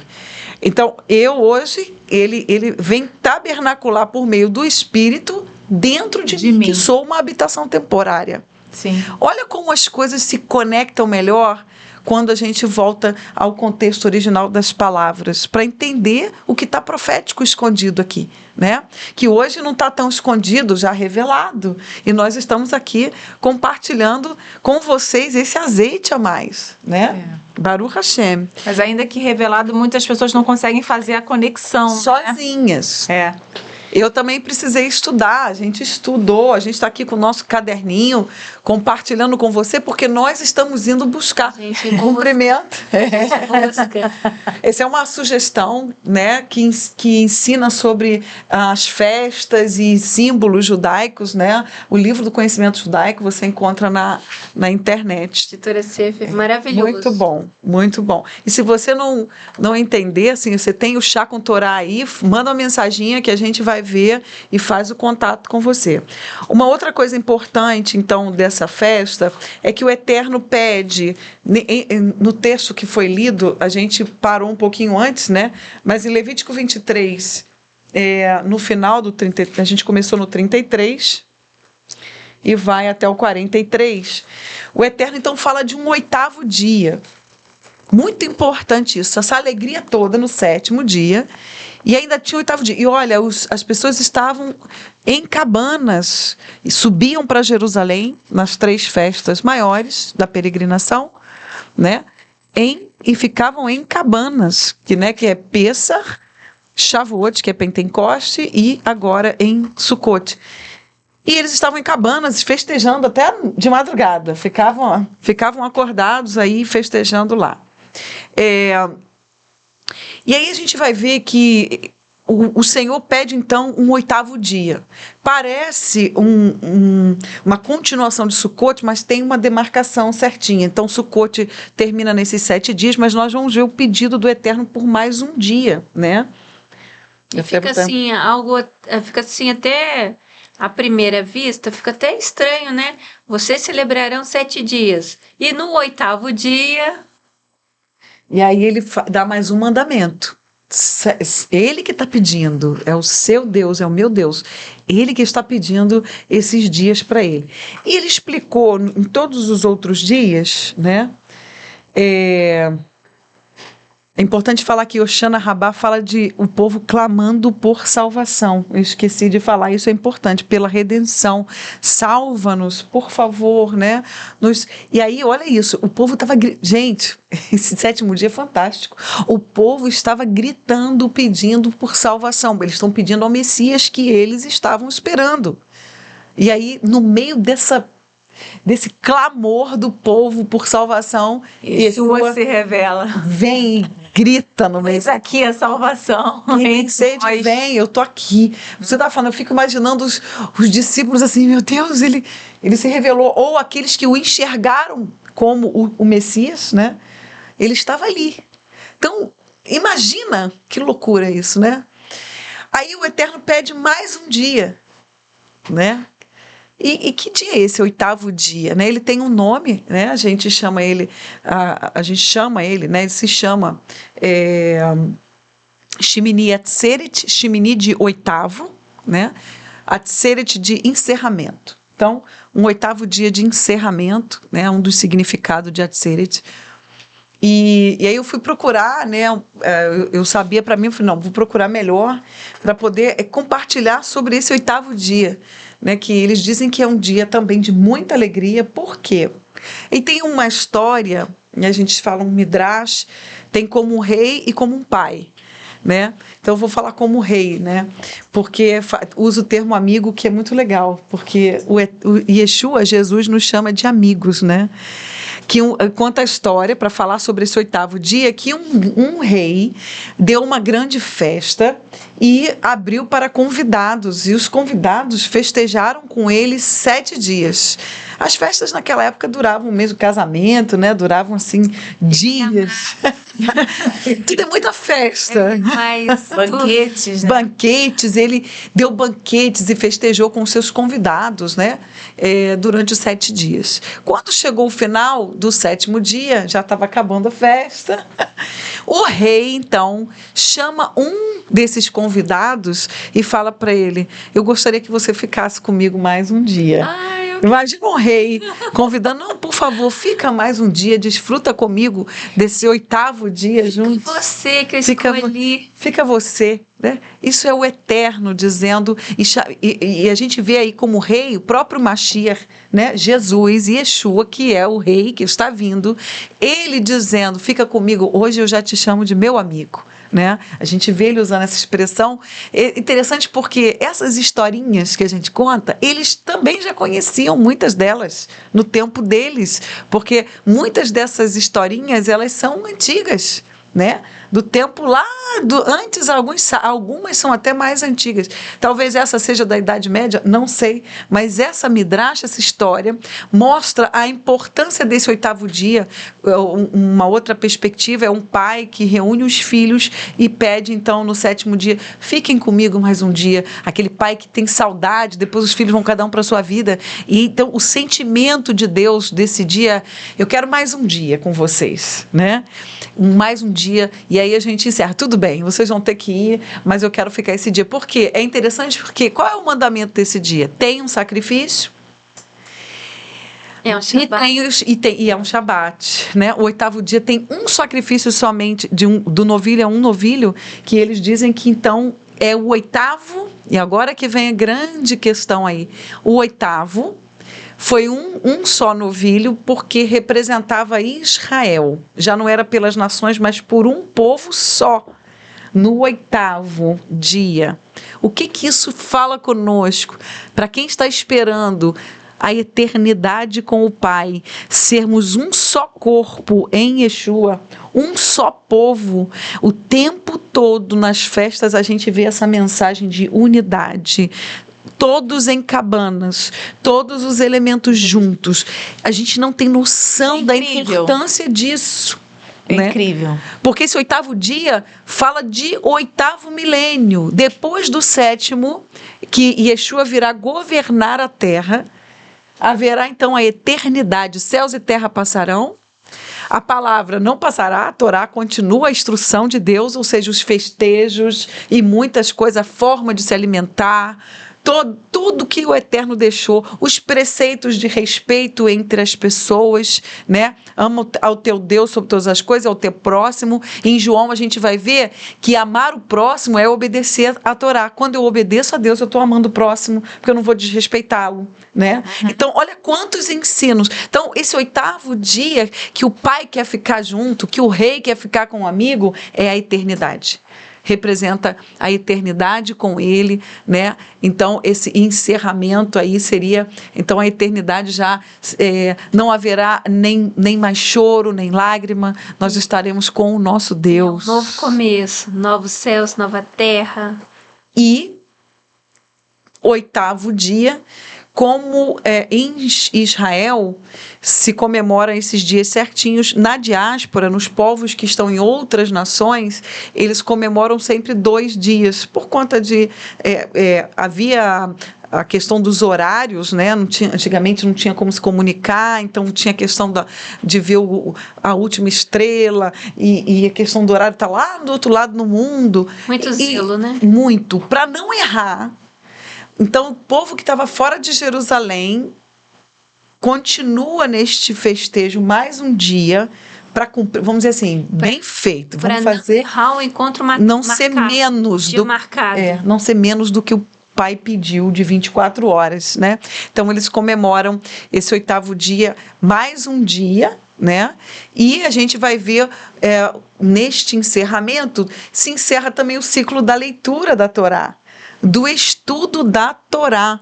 Então, hoje, ele vem tabernacular por meio do Espírito dentro de mim, que sou uma habitação temporária. Sim. Olha como as coisas se conectam melhor quando a gente volta ao contexto original das palavras, para entender o que está profético escondido aqui, né? Que hoje não está tão escondido, já revelado. E nós estamos aqui compartilhando com vocês esse azeite a mais, né? Baruch Hashem. Mas ainda que revelado, muitas pessoas não conseguem fazer a conexão. Sozinhas. Né? Eu também precisei estudar, a gente estudou, a gente está aqui com o nosso caderninho, compartilhando com você, porque nós estamos indo buscar cumprimento. Essa é uma sugestão, né, que ensina sobre as festas e símbolos judaicos, né? O livro do conhecimento judaico você encontra na internet. Editora Sefer, maravilhoso. Muito bom, muito bom. E se você não entender, assim, você tem o Chá com Torá aí, manda uma mensaginha que a gente vai ver e faz o contato com você. Uma outra coisa importante, então, dessa festa é que o Eterno pede, no texto que foi lido, a gente parou um pouquinho antes, né? Mas em Levítico 23, no final do 33, a gente começou no 33 e vai até o 43. O Eterno, então, fala de um 8º dia. Muito importante isso, essa alegria toda no 7º dia, e ainda tinha o 8º dia. E olha, as pessoas estavam em cabanas, e subiam para Jerusalém, nas 3 festas maiores da peregrinação, né? E ficavam em cabanas, que é Pessah, Shavuot, que é Pentecoste, e agora em Sukkot. E eles estavam em cabanas, festejando até de madrugada, ficavam acordados aí, festejando lá. E aí a gente vai ver que o Senhor pede então um 8º dia. Parece uma continuação de Sukkot, mas tem uma demarcação certinha. Então Sukkot termina nesses 7 dias, mas nós vamos ver o pedido do Eterno por mais um dia, né? E fica assim até à primeira vista, fica até estranho, né? Vocês celebrarão 7 dias. E no 8º dia... E aí ele dá mais um mandamento. Ele que está pedindo, é o seu Deus, é o meu Deus. Ele que está pedindo esses dias para ele. E ele explicou em todos os outros dias, né? É importante falar que Oshana Rabbah fala de o povo clamando por salvação. Eu esqueci de falar, isso é importante, pela redenção. Salva-nos, por favor, né? E aí, olha isso, o povo estava... Gente, esse 7º dia é fantástico. O povo estava gritando, pedindo por salvação. Eles estão pedindo ao Messias que eles estavam esperando. E aí, no meio dessa desse clamor do povo por salvação. Yeshua se revela. Vem, grita no meio. Eis aqui a salvação. Quem tem sede, vem, eu tô aqui. Você tá falando, eu fico imaginando os discípulos assim, meu Deus, ele se revelou. Ou aqueles que o enxergaram como o Messias, né? Ele estava ali. Então, imagina que loucura isso, né? Aí o Eterno pede mais um dia, né? E que dia é esse, 8º dia, né? Ele tem um nome, né? A gente chama ele, né? Ele se chama Shemini Atzeret, Shemini de 8º, né? Atzeret de encerramento. Então, um 8º dia de encerramento, né? Um dos significados de Atzeret. E aí eu fui procurar, né? Eu sabia, para mim, eu falei, não, vou procurar melhor para poder compartilhar sobre esse 8º dia, né? Que eles dizem que é um dia também de muita alegria. Por quê? E tem uma história, a gente fala um midrash, tem como um rei e como um pai, né? Então eu vou falar como rei, né? Porque uso o termo amigo, que é muito legal, porque o Yeshua, Jesus, nos chama de amigos, né? Que conta a história, para falar sobre esse 8º dia, que um rei deu uma grande festa e abriu para convidados, e os convidados festejaram com ele 7 dias. As festas naquela época duravam mesmo, casamento, né? Duravam assim dias. Tudo é muita festa. Mas banquetes, né? Banquetes, ele deu banquetes e festejou com seus convidados, né? Durante os 7 dias. Quando chegou o final do 7º dia, já estava acabando a festa. O rei, então, chama um desses convidados e fala para ele: eu gostaria que você ficasse comigo mais um dia. Imagina um rei convidando, não, por favor, fica mais um dia, desfruta comigo desse 8º dia juntos. Você que eu escolhi. Fica você, né? Isso é o Eterno dizendo, e a gente vê aí como rei o próprio Mashiach, né? Jesus e Yeshua, que é o rei que está vindo, ele dizendo, fica comigo, hoje eu já te chamo de meu amigo. Né? A gente vê ele usando essa expressão. É interessante porque essas historinhas que a gente conta, eles também já conheciam muitas delas no tempo deles, porque muitas dessas historinhas, elas são antigas, né? Do tempo lá antes, algumas são até mais antigas. Talvez essa seja da Idade Média, não sei, mas essa midrash, essa história, mostra a importância desse 8º dia. Uma outra perspectiva é um pai que reúne os filhos e pede, então, no 7º dia, fiquem comigo mais um dia. Aquele pai que tem saudade, depois os filhos vão cada um para a sua vida. E então, o sentimento de Deus desse dia, eu quero mais um dia com vocês, né? Mais um dia, e aí a gente encerra, tudo bem, vocês vão ter que ir, mas eu quero ficar esse dia. Por quê? É interessante porque qual é o mandamento desse dia? Tem um sacrifício, é um Shabat. E é um Shabat, né? O 8º dia tem um sacrifício somente do novilho, é um novilho, que eles dizem que então é o 8º, e agora que vem a grande questão aí, o 8º foi um só novilho, porque representava Israel. Já não era pelas nações, mas por um povo só. No 8º dia. O que isso fala conosco? Para quem está esperando a eternidade com o Pai, sermos um só corpo em Yeshua, um só povo, o tempo todo nas festas a gente vê essa mensagem de unidade. Todos em cabanas, todos os elementos juntos. A gente não tem noção da importância disso. Né? Incrível. Porque esse 8º dia fala de 8º milênio. Depois do 7º, que Yeshua virá governar a terra, haverá então a eternidade. Céus e terra passarão. A palavra não passará, a Torá continua a instrução de Deus, ou seja, os festejos e muitas coisas, a forma de se alimentar, tudo que o Eterno deixou, os preceitos de respeito entre as pessoas, né? Ama ao teu Deus sobre todas as coisas, ao teu próximo. Em João a gente vai ver que amar o próximo é obedecer a Torá. Quando eu obedeço a Deus, eu estou amando o próximo, porque eu não vou desrespeitá-lo, né? Então, olha quantos ensinos. Então, esse 8º dia que o pai quer ficar junto, que o rei quer ficar com um amigo, é a eternidade. representa a eternidade com Ele, né? Então, esse encerramento aí seria, então a eternidade já não haverá nem mais choro, nem lágrima, nós estaremos com o nosso Deus. Novo começo, novos céus, nova terra. E 8º dia, como em Israel se comemora esses dias certinhos, na diáspora, nos povos que estão em outras nações, eles comemoram sempre 2 dias, por conta de... havia a questão dos horários, né? Antigamente não tinha como se comunicar, então tinha a questão de ver a última estrela, e a questão do horário está lá do outro lado no mundo. Muito zelo, né? Muito, para não errar. Então, o povo que estava fora de Jerusalém continua neste festejo mais um dia para cumprir, vamos dizer assim, bem feito. Vamos fazer não errar o encontro não ser menos do marcado. Não ser menos do que o Pai pediu, de 24 horas, né? Então, eles comemoram esse 8º dia, mais um dia, né? E a gente vai ver, neste encerramento, se encerra também o ciclo da leitura da Torá, do estudo da Torá.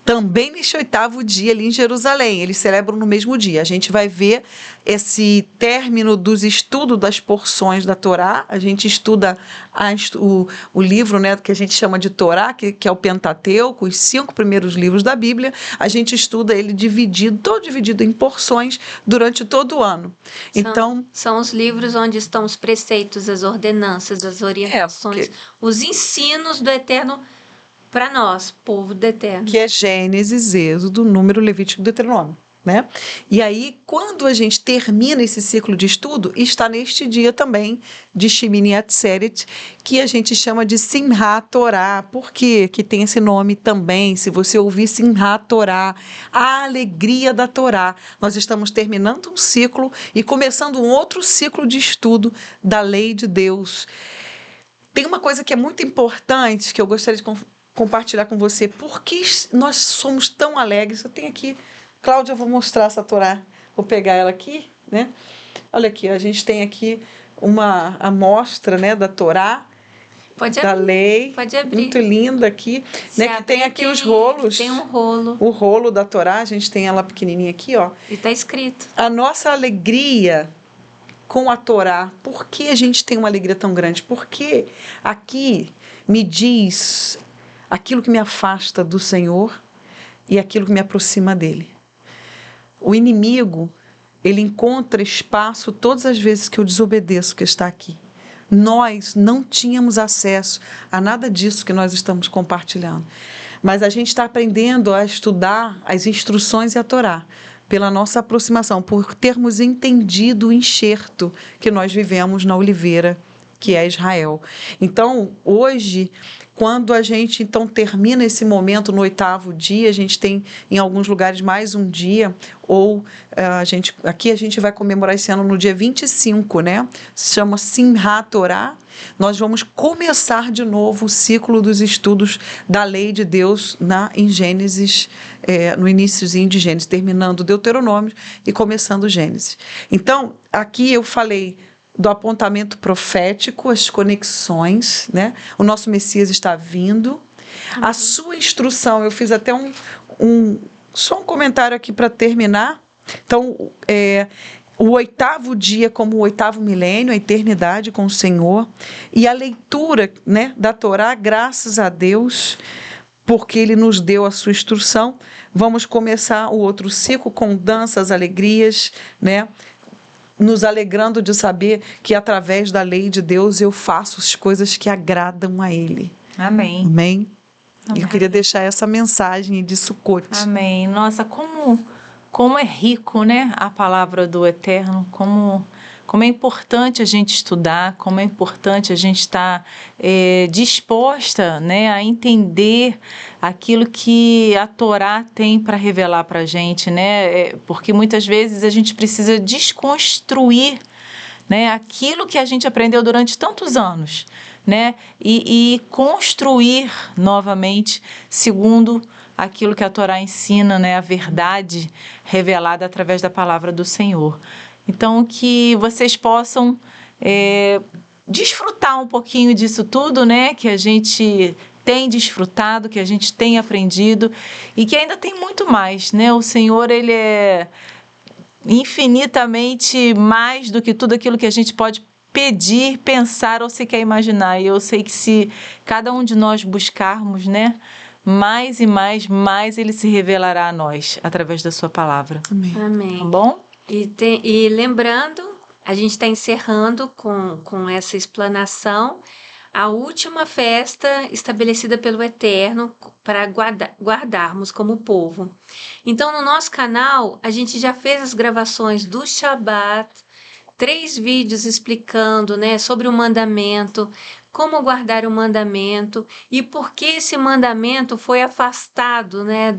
Também neste 8º dia ali em Jerusalém, eles celebram no mesmo dia. A gente vai ver esse término dos estudos das porções da Torá. A gente estuda o livro, né, que a gente chama de Torá, que é o Pentateuco, os 5 primeiros livros da Bíblia. A gente estuda ele todo dividido em porções durante todo o ano. São os livros onde estão os preceitos, as ordenanças, as orientações, os ensinos do Eterno para nós, povo do Eterno. Que é Gênesis, Êxodo, Número, Levítico e Deuteronômio, né? E aí, quando a gente termina esse ciclo de estudo, está neste dia também de Shemini Atzeret, que a gente chama de Simhat Torá. Por quê? Que tem esse nome também, se você ouvir Simhat Torá, a alegria da Torá. Nós estamos terminando um ciclo e começando um outro ciclo de estudo da lei de Deus. Tem uma coisa que é muito importante, que eu gostaria de compartilhar com você. Por que nós somos tão alegres? Eu tenho aqui, Cláudia, eu vou mostrar essa Torá. Vou pegar ela aqui, né? Olha aqui, a gente tem aqui uma amostra, né, da Torá, da lei. Pode abrir. Muito linda aqui, né? Que tem aqui os rolos. Tem um rolo. O rolo da Torá, a gente tem ela pequenininha aqui, ó. E está escrito. A nossa alegria com a Torá. Por que a gente tem uma alegria tão grande? Porque aqui me diz aquilo que me afasta do Senhor e aquilo que me aproxima dele. O inimigo, ele encontra espaço todas as vezes que eu desobedeço, que está aqui. Nós não tínhamos acesso a nada disso que nós estamos compartilhando. Mas a gente está aprendendo a estudar as instruções e a Torá, pela nossa aproximação, por termos entendido o enxerto que nós vivemos na oliveira, que é Israel. Então, hoje, quando a gente então termina esse momento no 8º dia, a gente tem em alguns lugares mais um dia, ou aqui a gente vai comemorar esse ano no dia 25, né? Se chama Simhat Torá. Nós vamos começar de novo o ciclo dos estudos da lei de Deus em Gênesis, no iniciozinho de Gênesis, terminando Deuteronômio e começando Gênesis. Então, aqui eu falei do apontamento profético, as conexões, né? O nosso Messias está vindo. A sua instrução, eu fiz até só um comentário aqui para terminar. Então, o 8º dia como o 8º milênio, a eternidade com o Senhor, e a leitura, né, da Torá, graças a Deus, porque Ele nos deu a sua instrução. Vamos começar o outro ciclo com danças, alegrias, né? Nos alegrando de saber que através da lei de Deus eu faço as coisas que agradam a Ele. Amém. Amém. Amém. Eu queria deixar essa mensagem de Sukkot. Amém. Nossa, como é rico, né, a palavra do Eterno, como é importante a gente estudar, como é importante a gente estar disposta, né, a entender aquilo que a Torá tem para revelar para a gente, né, porque muitas vezes a gente precisa desconstruir, né, aquilo que a gente aprendeu durante tantos anos, né, e construir novamente segundo aquilo que a Torá ensina, né, a verdade revelada através da palavra do Senhor. Então, que vocês possam desfrutar um pouquinho disso tudo, né? Que a gente tem desfrutado, que a gente tem aprendido e que ainda tem muito mais, né? O Senhor, Ele é infinitamente mais do que tudo aquilo que a gente pode pedir, pensar ou sequer imaginar. E eu sei que se cada um de nós buscarmos, né? Mais e mais Ele se revelará a nós através da sua palavra. Amém. Amém. Tá bom? E lembrando, a gente está encerrando com essa explanação a última festa estabelecida pelo Eterno para guardarmos como povo. Então, no nosso canal, a gente já fez as gravações do Shabat, 3 vídeos explicando, né, sobre o mandamento, como guardar o mandamento e por que esse mandamento foi afastado, né,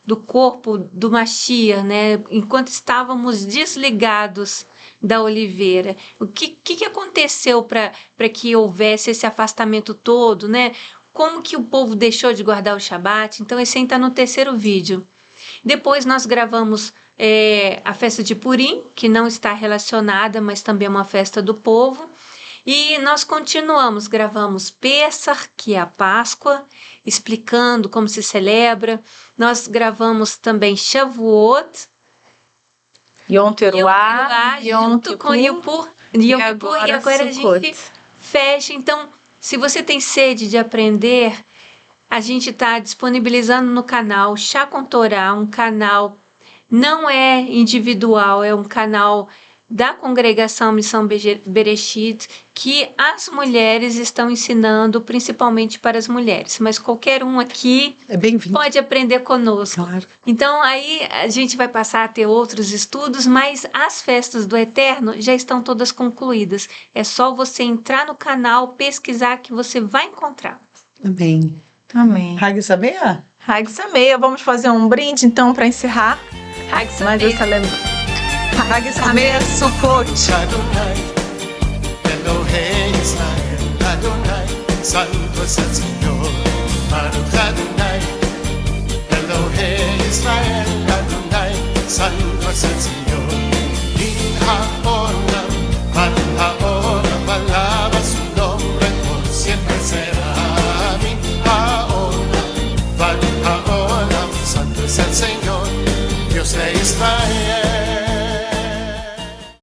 do corpo do Mashiach, né, enquanto estávamos desligados da oliveira. O que aconteceu para que houvesse esse afastamento todo, né? Como que o povo deixou de guardar o Shabat? Então, esse aí está no 3º vídeo. Depois nós gravamos a festa de Purim, que não está relacionada, mas também é uma festa do povo. E nós continuamos, gravamos Pessah, que é a Páscoa, explicando como se celebra. Nós gravamos também Shavuot, Yom Teruah, junto com Yom Kippur, e agora a gente fecha. Então, se você tem sede de aprender, a gente está disponibilizando no canal Chá com Torá, um canal não é individual, é um canal da congregação Missão Bereshit, que as mulheres estão ensinando, principalmente para as mulheres. Mas qualquer um aqui pode aprender conosco. Claro. Então, aí a gente vai passar a ter outros estudos, mas as festas do Eterno já estão todas concluídas. É só você entrar no canal, pesquisar, que você vai encontrar. Amém. Amém. Hag Sameah? Hag Sameah. Vamos fazer um brinde, então, para encerrar. Hag Mais essa lembrança. Hag Sameah Sukkot. Adonai, Elohei Israel, Adonai, santo es el Señor. Baruch Adonai, Elohei Israel, Adonai, santo es el Señor. Min haolam, alaba su nombre, por siempre será. Min haolam, santo es el Señor.